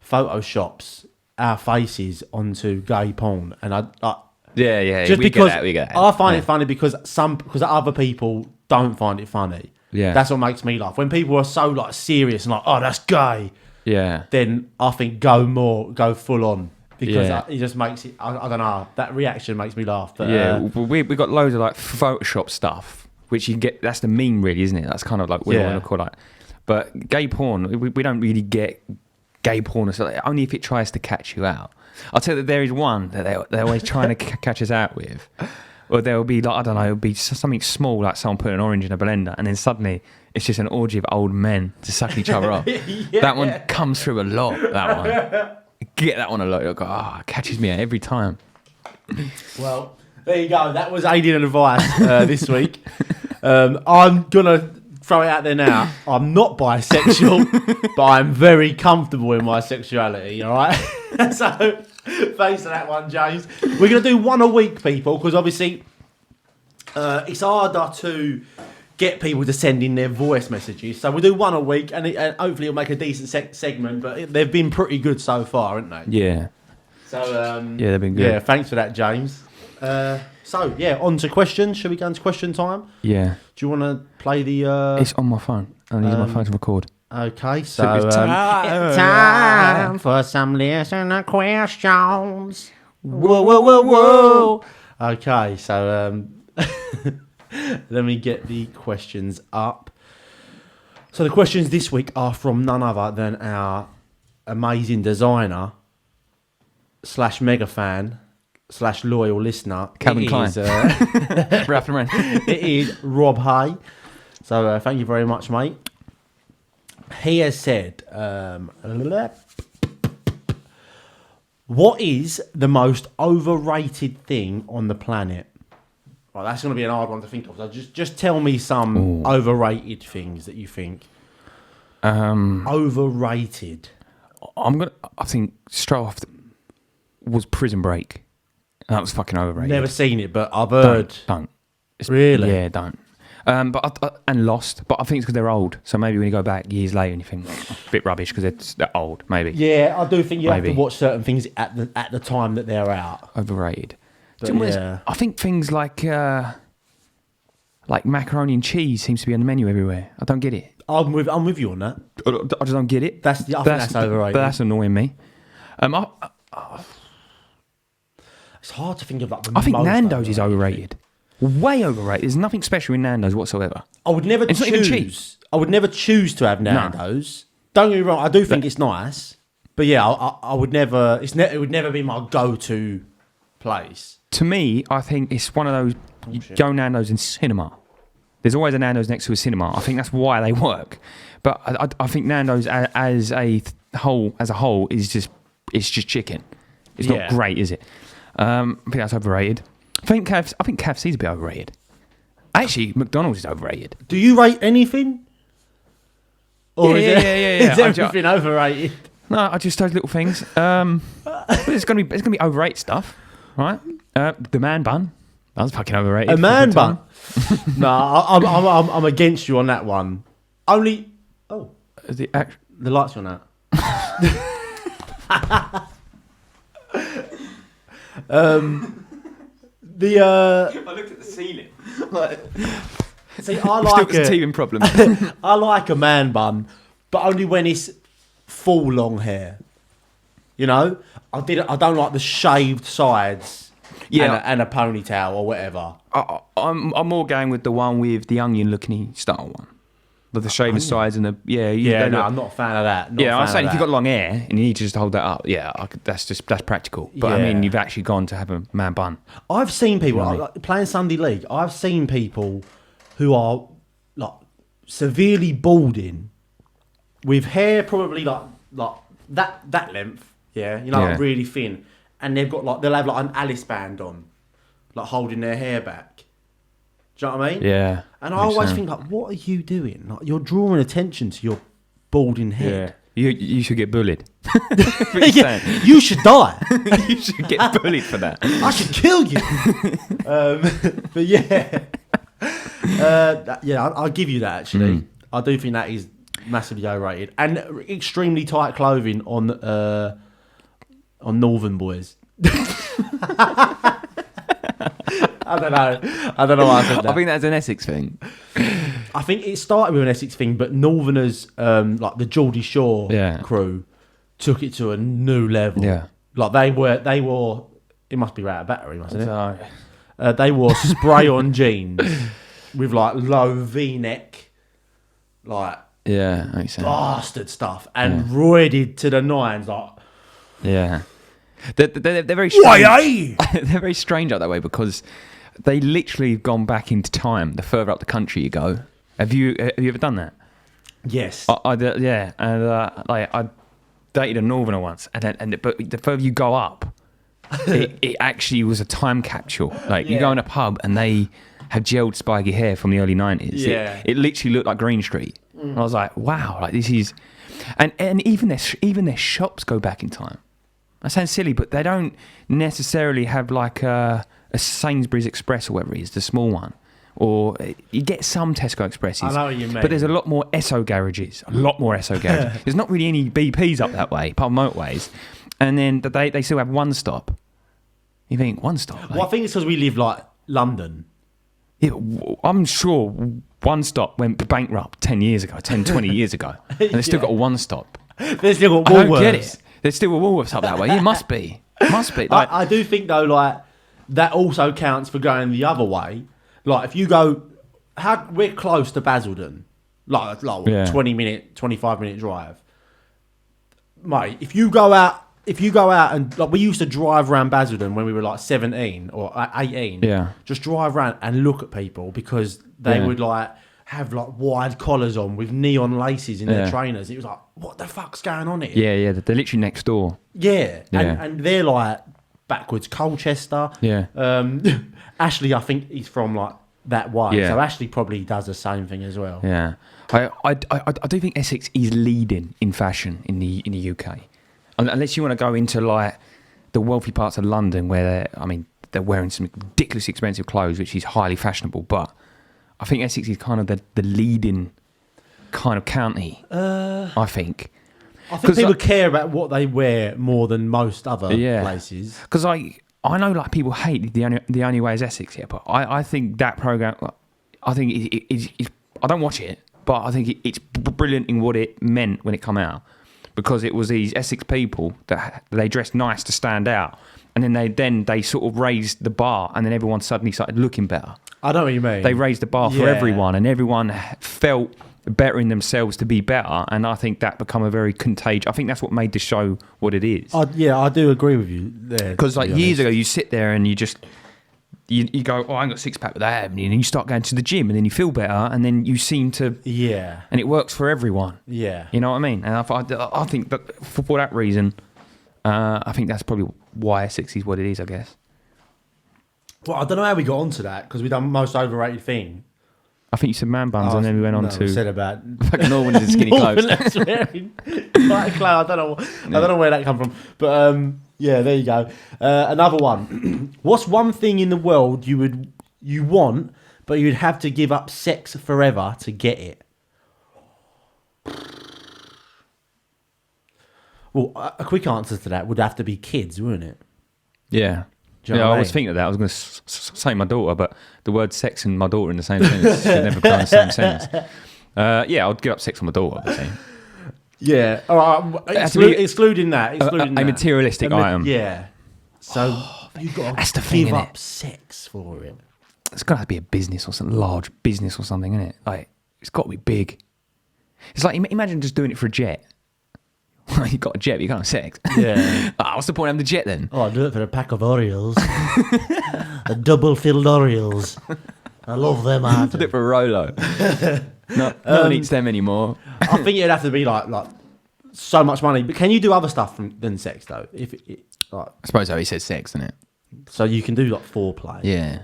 photoshops our faces onto gay porn, and I Yeah. just we because get that. I find it funny because other people don't find it funny. Yeah. That's what makes me laugh. When people are so like serious and like, oh, that's gay, Yeah. then I think go full on, because Yeah. it just makes it. I don't know. That reaction makes me laugh. But Yeah, we got loads of like Photoshop stuff, which you get. That's the meme, really, isn't it? That's kind of like what I want to call it. But gay porn, we don't really get gay porn, so only if it tries to catch you out. I'll tell you that there is one that they're always trying to catch us out with. Or there'll be like, I don't know, it'll be something small, like someone put an orange in a blender, and then suddenly it's just an orgy of old men to suck each other up. That one comes through a lot. That one, get that one a lot. You'll go, it catches me out every time. well, there you go. That was alien advice this week. I'm gonna throw it out there now. I'm not bisexual, but I'm very comfortable in my sexuality. All right. So, thanks for that one, James. We're going to do one a week, people, because obviously it's harder to get people to send in their voice messages. So we'll do one a week, and hopefully it'll make a decent segment, but they've been pretty good so far, haven't they? Yeah. So, yeah, they've been good. Yeah, thanks for that, James. So, yeah, on to questions. Shall we go into question time? Yeah. Do you want to play the... It's on my phone. I need my phone to record. Okay, so it's time for some listener questions. Whoa. Okay, so let me get the questions up. So the questions this week are from none other than our amazing designer / mega fan / loyal listener, Calvin Klein. Ralph Lauren. It is Rob Hay. So thank you very much, mate. He has said, what is the most overrated thing on the planet? Well, that's going to be an hard one to think of. So just tell me some overrated things that you think. Overrated. I think straight off was Prison Break. That was fucking overrated. Never seen it, but I've heard. Don't. Really? Yeah, don't. And Lost, but I think it's because they're old. So maybe when you go back years later and you think a bit rubbish because they're old. Maybe. Yeah, I do think you have to watch certain things at the time that they're out. Overrated. But yeah. I think things like macaroni and cheese seems to be on the menu everywhere. I don't get it. I'm with you on that. I just don't get it. I think that's overrated. But that's annoying me. It's hard to think of that. I think Nando's is overrated. Way overrated. There's nothing special in Nando's whatsoever. I would never It's not even cheap. I would never choose to have Nando's. No. Don't get me wrong. I do think it's nice, but yeah, I would never. It would never be my go-to place. To me, I think it's one of those. You go Nando's in cinema. There's always a Nando's next to a cinema. I think that's why they work. But I think Nando's as a whole is just chicken. It's not great, is it? I think that's overrated. I think KFC's a bit overrated. Actually, McDonald's is overrated. Do you rate anything? Or is everything overrated? No, I just those little things. But it's gonna be overrated stuff, right? The man bun. That was fucking overrated. A man bun? No, I'm against you on that one. Only. Oh, the lights on out. I looked at the ceiling. See, I like a teething problem. I like a man bun, but only when it's full long hair. You know, I don't like the shaved sides. Yeah, and a ponytail or whatever. I'm more going with the one with the onion-looking style one. With the shaving sides and the I'm not a fan of that. I'm saying if you've got long hair and you need to just hold that up, that's practical. But I mean, you've actually gone to have a man bun. I've seen people like, playing Sunday League. I've seen people who are like severely balding with hair probably like that length. Yeah, like really thin, and they'll have like an Alice band on, like holding their hair back. Do you know what I mean? Yeah. And I always think, like, what are you doing? Like, you're drawing attention to your balding head. Yeah. You should get bullied. You should die. You should get bullied for that. I should kill you. But I'll give you that, actually. I do think that is massively overrated. And extremely tight clothing on Northern boys. I don't know why I said that. I think that's an Essex thing. I think it started with an Essex thing, but Northerners, like the Geordie Shore crew, took it to a new level. Yeah. Like they wore, it must be out of battery, mustn't it? They wore spray-on jeans with like low V-neck, like bastard stuff, and roided to the nines, like. Yeah. They're very strange. They're very strange out that way because they literally have gone back into time. The further up the country you go, have you ever done that? Yes. I dated a Northerner once, but the further you go up, it actually was a time capsule. Like you go in a pub and they have gelled spiky hair from the early 90s. Yeah. It literally looked like Green Street. And I was like, wow, like this is, and even their shops go back in time. That sounds silly, but they don't necessarily have like a Sainsbury's Express or whatever it is, the small one. Or you get some Tesco Expresses. I know what you mean. But there's a lot more Esso garages. There's not really any BPs up that way, apart from motorways. And then they still have one stop. You think, one stop? Like, well, I think it's because we live like London. Yeah, I'm sure one stop went bankrupt 20 years ago. And they've still got a one stop. They've still got Woolworths. I don't get it. There's still a Woolworths up that way. It must be. Like, I do think though, like that also counts for going the other way. Like if you go, we're close to Basildon, like 25-minute drive, mate. If you go out and like we used to drive around Basildon when we were like 17 or 18. Yeah. Just drive around and look at people because they would like have like wide collars on with neon laces in their trainers. It was like, what the fuck's going on here? Yeah, they're literally next door. Yeah. And they're like backwards Colchester. Yeah. Ashley, I think he's from like that way. Yeah. So Ashley probably does the same thing as well. Yeah. I do think Essex is leading in fashion in the UK. Unless you want to go into like the wealthy parts of London where they're wearing some ridiculously expensive clothes, which is highly fashionable, but I think Essex is kind of the leading kind of county. I think people care about what they wear more than most other places. Because I know like people hate the only way is Essex here, but I think that program, I think it I don't watch it, but I think it's brilliant in what it meant when it came out, because it was these Essex people that they dressed nice to stand out, and then they sort of raised the bar, and then everyone suddenly started looking better. I know what you mean. They raised the bar for everyone, and everyone felt better in themselves to be better, and I think that become a very contagious. I think that's what made the show what it is. I do agree with you there. Because like years ago, you sit there and you just you go, oh, I ain't got a six pack, but I haven't, and you start going to the gym, and then you feel better, and then you seem to and it works for everyone. Yeah, you know what I mean. And I think that for that reason, I think that's probably why Essex is what it is, I guess. Well, I don't know how we got onto that because we done most overrated thing. I think you said man buns, and then we went on to said about fucking Norman's and skinny clothes. I don't know where that come from, but there you go. Another one. What's one thing in the world you want, but you'd have to give up sex forever to get it? Well, a quick answer to that would have to be kids, wouldn't it? Yeah. Do you know what I I was mean? thinking of that. I was going to say my daughter, but the word sex and my daughter in the same sentence should never come in the same sentence. I'd give up sex on my daughter, obviously. Yeah. All right. Excluding that. Excluding a materialistic item. Yeah. So you've got That's to the thing, give innit? up sex for it. It's got to be a business or something, large business or something, isn't it? Like, it's got to be big. It's like, imagine just doing it for a jet. You've got a jet, but you can't have sex. Yeah. What's the point of having the jet then? Oh, I'd do it for a pack of Oreos. A double-filled Oreos. I love them. I Do it for a Rolo. No one eats them anymore. I think it'd have to be like so much money. But can you do other stuff than sex though? I suppose how he says sex, isn't it? So you can do like foreplay. Yeah.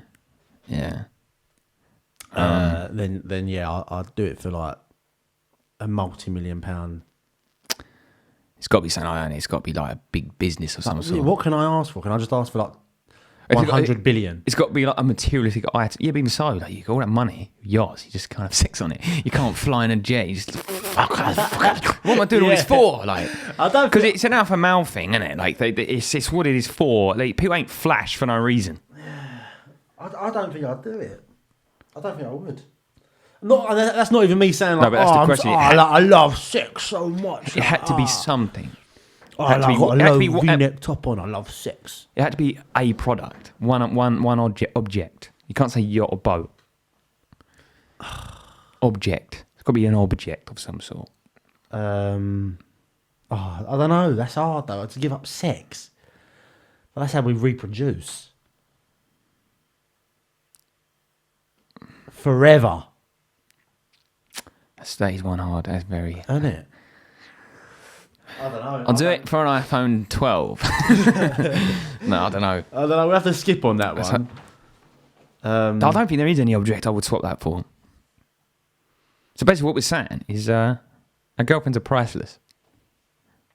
Then yeah, I'd do it for like a multi-million-pound. It's got to be something like that. It's got to be like a big business of some sort. What can I ask for? Can I just ask for like If 100 billion? It's got to be like a materialistic item. Yeah, but even so, like, you got all that money, yachts, you just can't have sex on it. You can't fly in a jet. You just, fuck, what am I doing all this for? Like, I don't because it's an alpha male thing, isn't it? Like, it's what it is for. Like, people ain't flash for no reason. I don't think I'd do it. I don't think I would. That's not even me saying like, No, but that's the question. I love sex so much. It had to be something. I've got a low V-neck top on. I love sex. It had to be a product, one object. You can't say yacht or boat. Object. It's got to be an object of some sort. I don't know. That's hard though. To give up sex. But that's how we reproduce. Forever. That is one hard. That's very. Isn't it? I don't know. I'll do it for an iPhone 12. No, I don't know. We'll have to skip on that one. I don't think there is any object I would swap that for. So basically what we're saying is our girlfriends are priceless.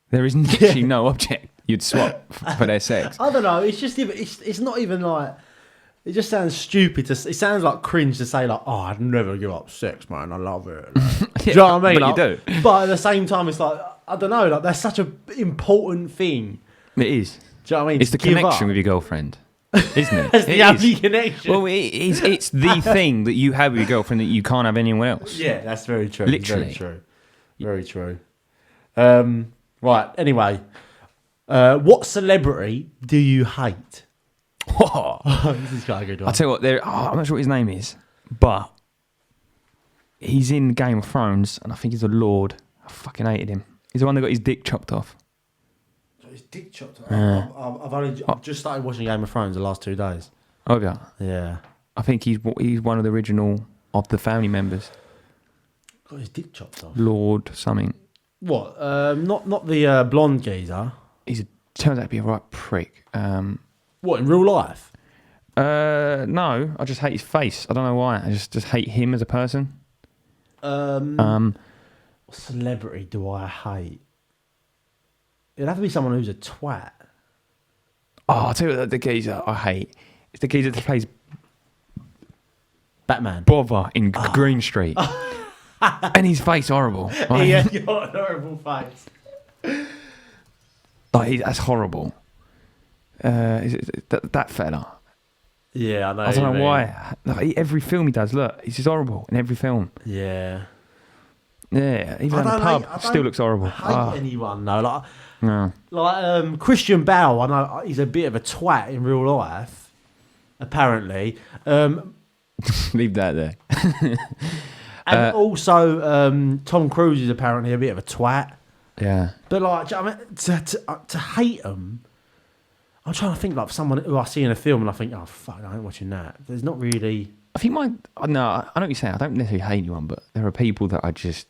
There is literally no object you'd swap for their sex. I don't know. It's just it's not even like. It just sounds stupid. It sounds like cringe to say like, "Oh, I'd never give up sex, man. I love it." Like, do you know what I mean? But like, you do. But at the same time, it's like I don't know. Like that's such an important thing. It is. Do you know what I mean? It's the connection with your girlfriend, isn't it? It's the only connection. Well, it's the thing that you have with your girlfriend that you can't have anywhere else. Yeah, that's very true. Literally. Very true. Right. Anyway, what celebrity do you hate? This is quite a good one. I'll tell you what, I'm not sure what his name is, but he's in Game of Thrones, and I think he's a lord. I fucking hated him. He's the one that got his dick chopped off. His dick chopped off? I've just started watching Game of Thrones the last 2 days. Oh, yeah. Yeah. I think he's one of the original of the family members. Got his dick chopped off? Lord something. What? Not the blonde geezer? Turns out to be a right prick. What, in real life? No, I just hate his face. I don't know why. I just hate him as a person. What celebrity do I hate? It'd have to be someone who's a twat. Oh, I'll tell you what the geezer I hate. It's the geezer that plays Batman. Bother in Green Street. And his face horrible. Like, He has got a horrible face. That's horrible. That fella. Yeah, I know. I don't know why. Like, every film he does, look, he's just horrible in every film. Yeah. Yeah, even in the pub, still looks horrible. I hate anyone though. Like, no. like Christian Bale, I know he's a bit of a twat in real life, apparently. Leave that there. And also, Tom Cruise is apparently a bit of a twat. Yeah. But like, do you know what I mean? To hate them, I'm trying to think like someone who I see in a film and I think, oh fuck, I ain't watching that. There's not really. I think I know what you're saying. I don't necessarily hate anyone, but there are people that I just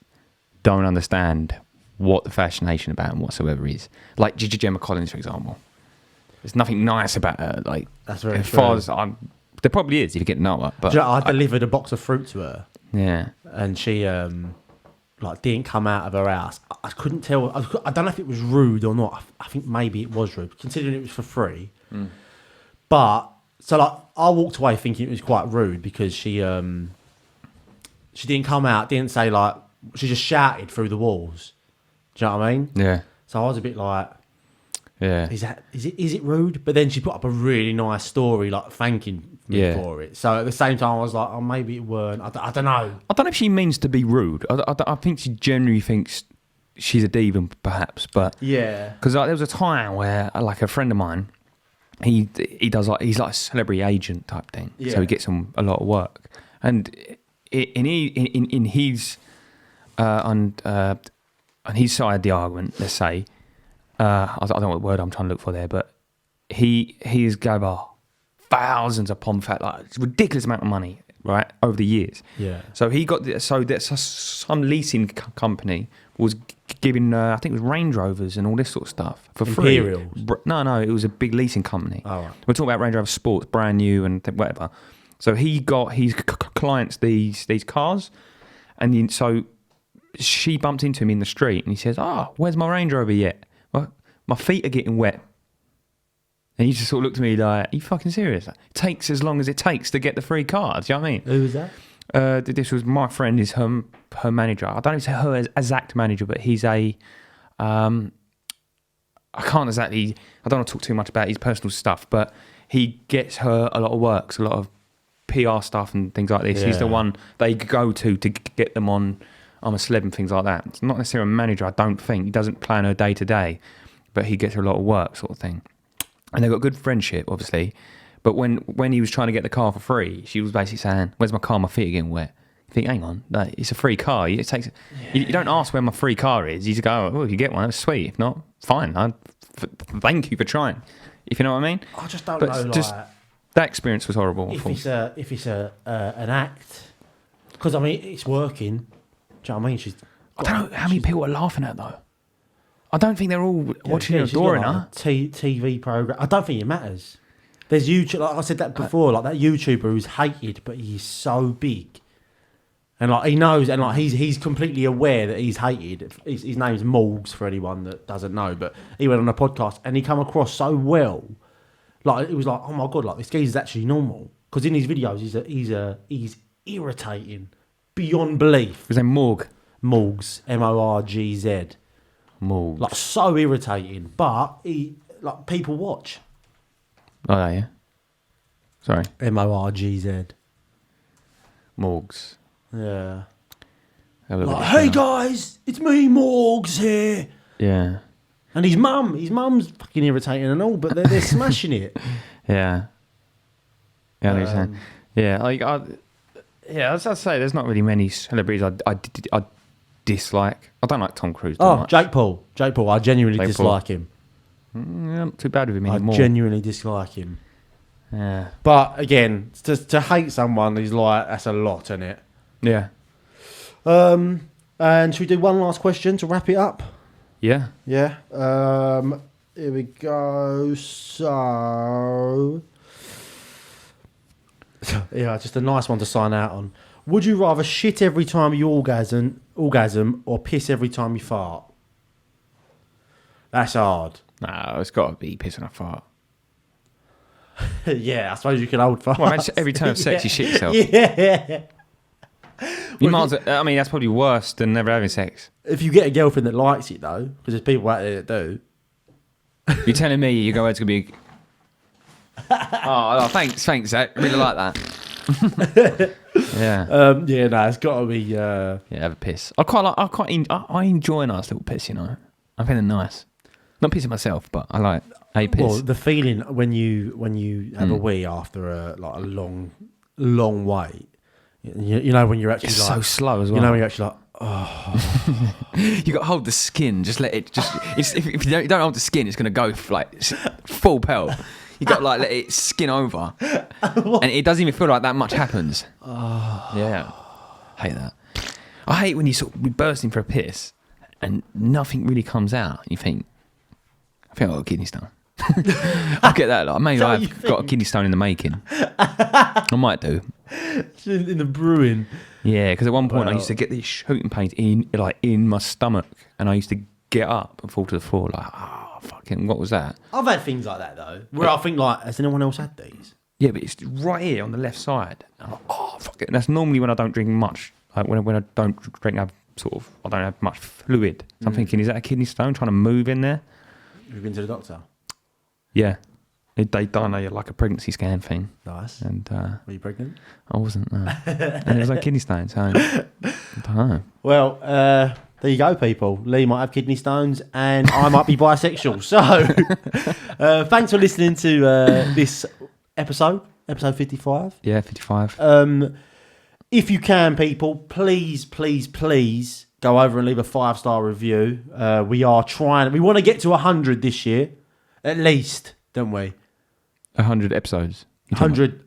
don't understand what the fascination about them whatsoever is. Like Gigi Gemma Collins, for example. There's nothing nice about her. Like, that's very as true. far as there probably is if you get to know her. But Do you know, I delivered a box of fruit to her. Yeah. And she like didn't come out of her house. I couldn't tell. I don't know if it was rude or not. I think maybe it was rude, considering it was for free. But so like I walked away thinking it was quite rude because she didn't come out, didn't say like, she just shouted through the walls. Do you know what I mean? Yeah. So I was a bit like, Yeah. Is it rude? But then she put up a really nice story, like thanking me for it. So at the same time, I was like, oh, maybe it weren't. I don't know. I don't know if she means to be rude. I think she genuinely thinks she's a diva, perhaps. But yeah, because there was a time where, like, a friend of mine, he does like he's like a celebrity agent type thing. Yeah. So he gets on a lot of work, and in his on his side of the argument, let's say, I don't know what word I'm trying to look for there, but he is gave thousands upon like it's a ridiculous amount of money, right, over the years. Yeah. So he got some leasing company was giving I think it was Range Rovers and all this sort of stuff for Imperials. Free. No, it was a big leasing company. Oh, right. We're talking about Range Rover Sports, brand new and whatever. So he got his clients these cars, and so she bumped into him in the street, and he says, "Oh, where's my Range Rover yet? My feet are getting wet." And he just sort of looked at me like, "Are you fucking serious? It takes as long as it takes to get the free cars." Do you know what I mean? Who was that? This was my friend, is her manager. I don't know if it's her exact manager, but he's a. I can't exactly. I don't want to talk too much about his personal stuff, but he gets her a lot of works, a lot of PR stuff and things like this. Yeah. He's the one they go to get them on I'm a Celeb and things like that. It's not necessarily a manager, I don't think. He doesn't plan her day to day, but he gets her a lot of work, sort of thing. And they've got good friendship, obviously. But when he was trying to get the car for free, she was basically saying, "Where's my car? My feet are getting wet." You think, hang on, no, it's a free car. It takes. You don't ask where my free car is. You just go, "Oh, if you get one, that's sweet. If not, fine. Thank you for trying." If you know what I mean. I just don't know. Just, that experience was horrible. If it's an act, because I mean it's working. Do you know what I mean? I don't know how many people are laughing at though. I don't think they're all watching her adoring her. TV program. I don't think it matters. There's YouTube, like I said that before, like that YouTuber who's hated, but he's so big, and like he knows, and like he's completely aware that he's hated. His name's Morgs for anyone that doesn't know, but he went on a podcast and he come across so well. Like it was like, oh my god, like this geezer's actually normal, because in his videos he's irritating beyond belief. His name Morgs, Morgs, Morgz. Morgs. Like so irritating, but like people watch. Oh yeah. Sorry. Morgz. Morgs. Yeah. Like, hey guys, it's me, Morgs here. Yeah. And his mum's fucking irritating and all, but they're smashing it. Yeah. Yeah, I know what you're saying. Yeah, as I say, there's not really many celebrities I dislike. I don't like Tom Cruise too much. Jake Paul. I genuinely dislike him. Not too bad with him anymore. I genuinely dislike him. Yeah. But again, to hate someone is like, that's a lot, isn't it? Yeah. And should we do one last question to wrap it up? Yeah. Yeah. Here we go. So yeah, just a nice one to sign out on. Would you rather shit every time you orgasm or piss every time you fart? That's hard. No, it's got to be piss and a fart. Yeah, I suppose you can hold fart. Well, every time sex, you shit yourself. Yeah. You might as well, I mean, that's probably worse than never having sex. If you get a girlfriend that likes it, though, because there's people out there that do. You're telling me you go, it's going to be... oh, thanks, Zach. Really like that. Yeah. Yeah, no, it's got to be... Yeah, have a piss. I enjoy a nice little piss, you know. I think they're nice. Not pissing myself, but I like a piss. Well, the feeling when you have a wee after a long wait, you know when you're actually it's like, so slow as well. You know when you're actually like, oh. You got to hold the skin. Just let it. If you don't hold the skin, it's going to go like full pelt. You got to like let it skin over, and it doesn't even feel like that much happens. Oh. Yeah, hate that. I hate when you sort of bursting for a piss and nothing really comes out. You think, I think I've got a kidney stone. I get that. Like, maybe I've got a kidney stone in the making. I might do. In the brewing. Yeah, because at one point I used to get these shooting pains in my stomach, and I used to get up and fall to the floor like, oh, fucking, what was that? I've had things like that though, where I think like, has anyone else had these? Yeah, but it's right here on the left side. I'm like, oh, fuck it. And that's normally when I don't drink much. Like when I don't drink, I don't have much fluid. So I'm thinking, is that a kidney stone trying to move in there? Have you been to the doctor? Yeah. They done like a pregnancy scan thing. Nice. And Were you pregnant? I wasn't, no. And it was like kidney stones, so I don't know. Well, there you go, people. Lee might have kidney stones and I might be bisexual. So, thanks for listening to this episode 55. Yeah, 55. If you can, people, please go over and leave a 5-star review. We want to get to 100 this year, at least, don't we? 100 episodes. 100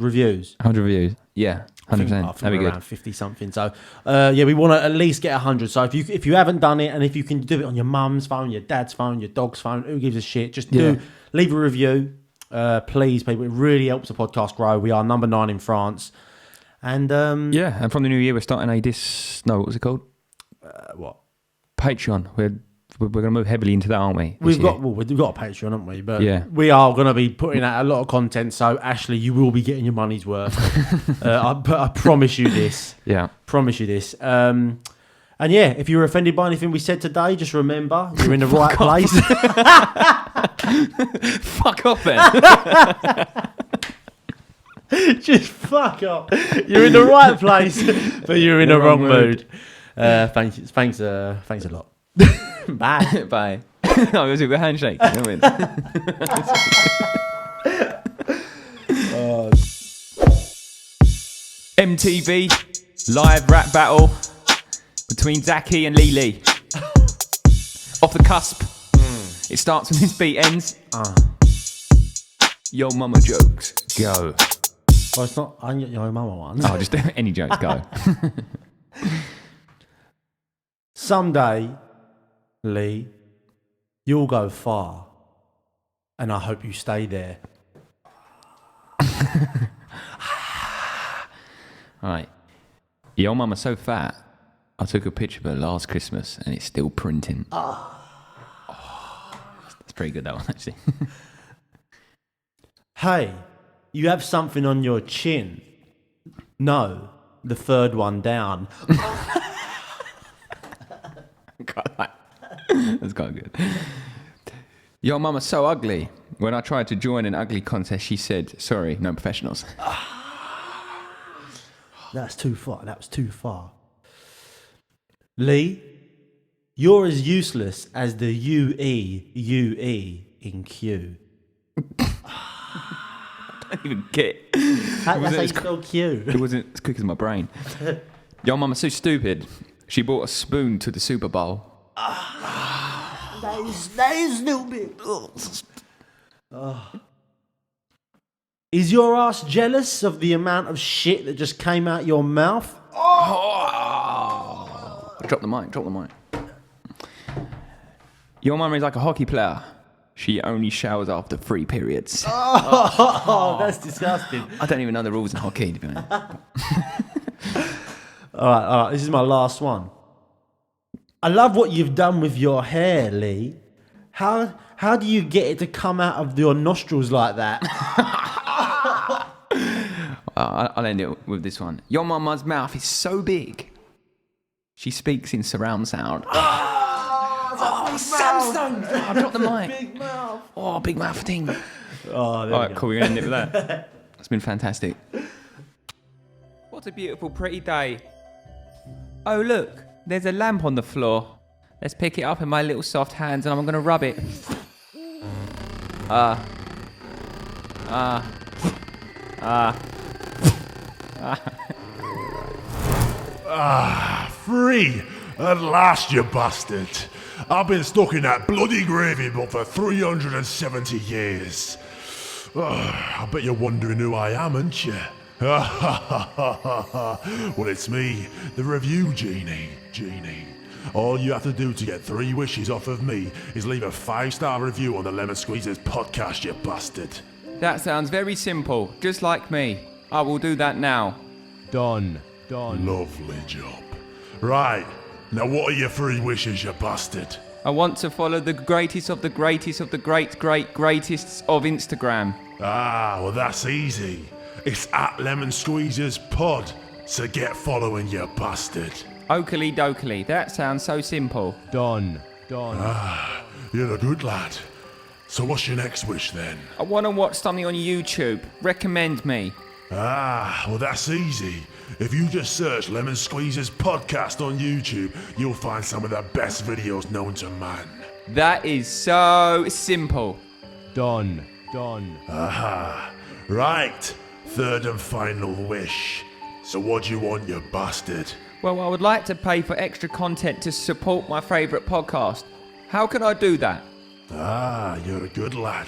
reviews. 100 reviews. Yeah, 100%. I think That'd be we're good. around 50 something. So, we want to at least get 100. So if you haven't done it, and if you can do it on your mum's phone, your dad's phone, your dog's phone, who gives a shit? Just leave a review, please, people. It really helps the podcast grow. We are number 9 in France, and and from the new year we're starting what was it called? What? Patreon. We're going to move heavily into that, aren't we? We've got a Patreon, haven't we? But yeah, we are going to be putting out a lot of content. So Ashley, you will be getting your money's worth. I promise you this. Yeah, promise you this. And yeah, if you were offended by anything we said today, just remember you're in the right place. Fuck off, then. Just fuck off. You're in the right place, but you're in the wrong mood. Thanks a lot. Bye. Bye. No, it was a good handshake. You know what I mean? MTV live rap battle between Zaki and Lily. Off the cusp. It starts when this beat ends. Yo mama jokes. Go. Well, it's not your mama one. Oh, just any jokes. Go. Someday, Lee, you'll go far, and I hope you stay there. Alright. Yo mama's so fat, I took a picture of her last Christmas and it's still printing. Oh, that's pretty good, that one, actually. Hey, you have something on your chin. No, the third one down. That's quite good. Your mama's so ugly. When I tried to join an ugly contest, she said, sorry, no professionals. That's too far. That was too far. Lee, you're as useless as the UE in Q. I don't even get it. That's how you spell Q. It wasn't as quick as my brain. Your mama's so stupid. She bought a spoon to the Super Bowl. That is stupid. Is your ass jealous of the amount of shit that just came out your mouth? Drop the mic. Your mama is like a hockey player. She only showers after 3 periods. Oh, that's disgusting. I don't even know the rules in hockey, to be honest. All right. This is my last one. I love what you've done with your hair, Lee. How do you get it to come out of your nostrils like that? I'll end it with this one. Your mama's mouth is so big. She speaks in surround sound. Samsung! Oh, drop the mic. Big mouth. Oh, big mouth thing. All right, cool. We're going to end it with that. It's been fantastic. What a beautiful, pretty day. Oh, look. There's a lamp on the floor. Let's pick it up in my little soft hands and I'm going to rub it. Free! At last, you bastard! I've been stuck in that bloody gravy boat for 370 years. I bet you're wondering who I am, aren't you? Well, it's me, the review genie. All you have to do to get 3 wishes off of me is leave a 5-star review on the Lemon Squeezers podcast, you bastard. That sounds very simple, just like me. I will do that now. Done. Lovely job. Right, now what are your 3 wishes, you bastard? I want to follow the greatest of the greatest of the greatest of Instagram. Well that's easy. It's at Lemon Squeezers Pod, so get following, you bastard. Oakley dokley, that sounds so simple. Done. You're a good lad. So what's your next wish then? I want to watch something on YouTube. Recommend me. Well that's easy. If you just search Lemon Squeeze's podcast on YouTube, you'll find some of the best videos known to man. That is so simple. Done. Right, third and final wish. So what do you want, you bastard? Well, I would like to pay for extra content to support my favourite podcast. How can I do that? You're a good lad.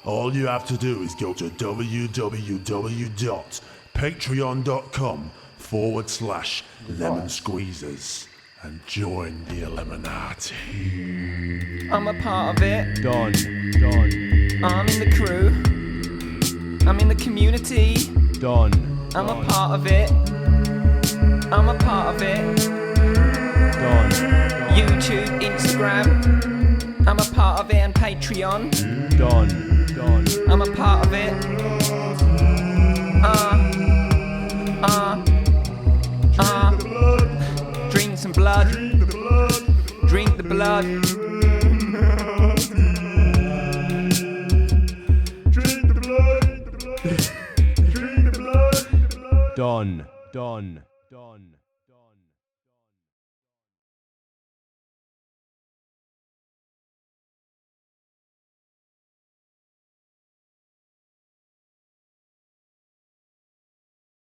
All you have to do is go to www.patreon.com/Lemon Squeezers and join the Illuminati. I'm a part of it. Done. I'm in the crew. I'm in the community. Done. I'm a part of it. I'm a part of it. Done. YouTube, Instagram. I'm a part of it and Patreon. Done. I'm a part of it. Drink some blood. Drink the blood. Done.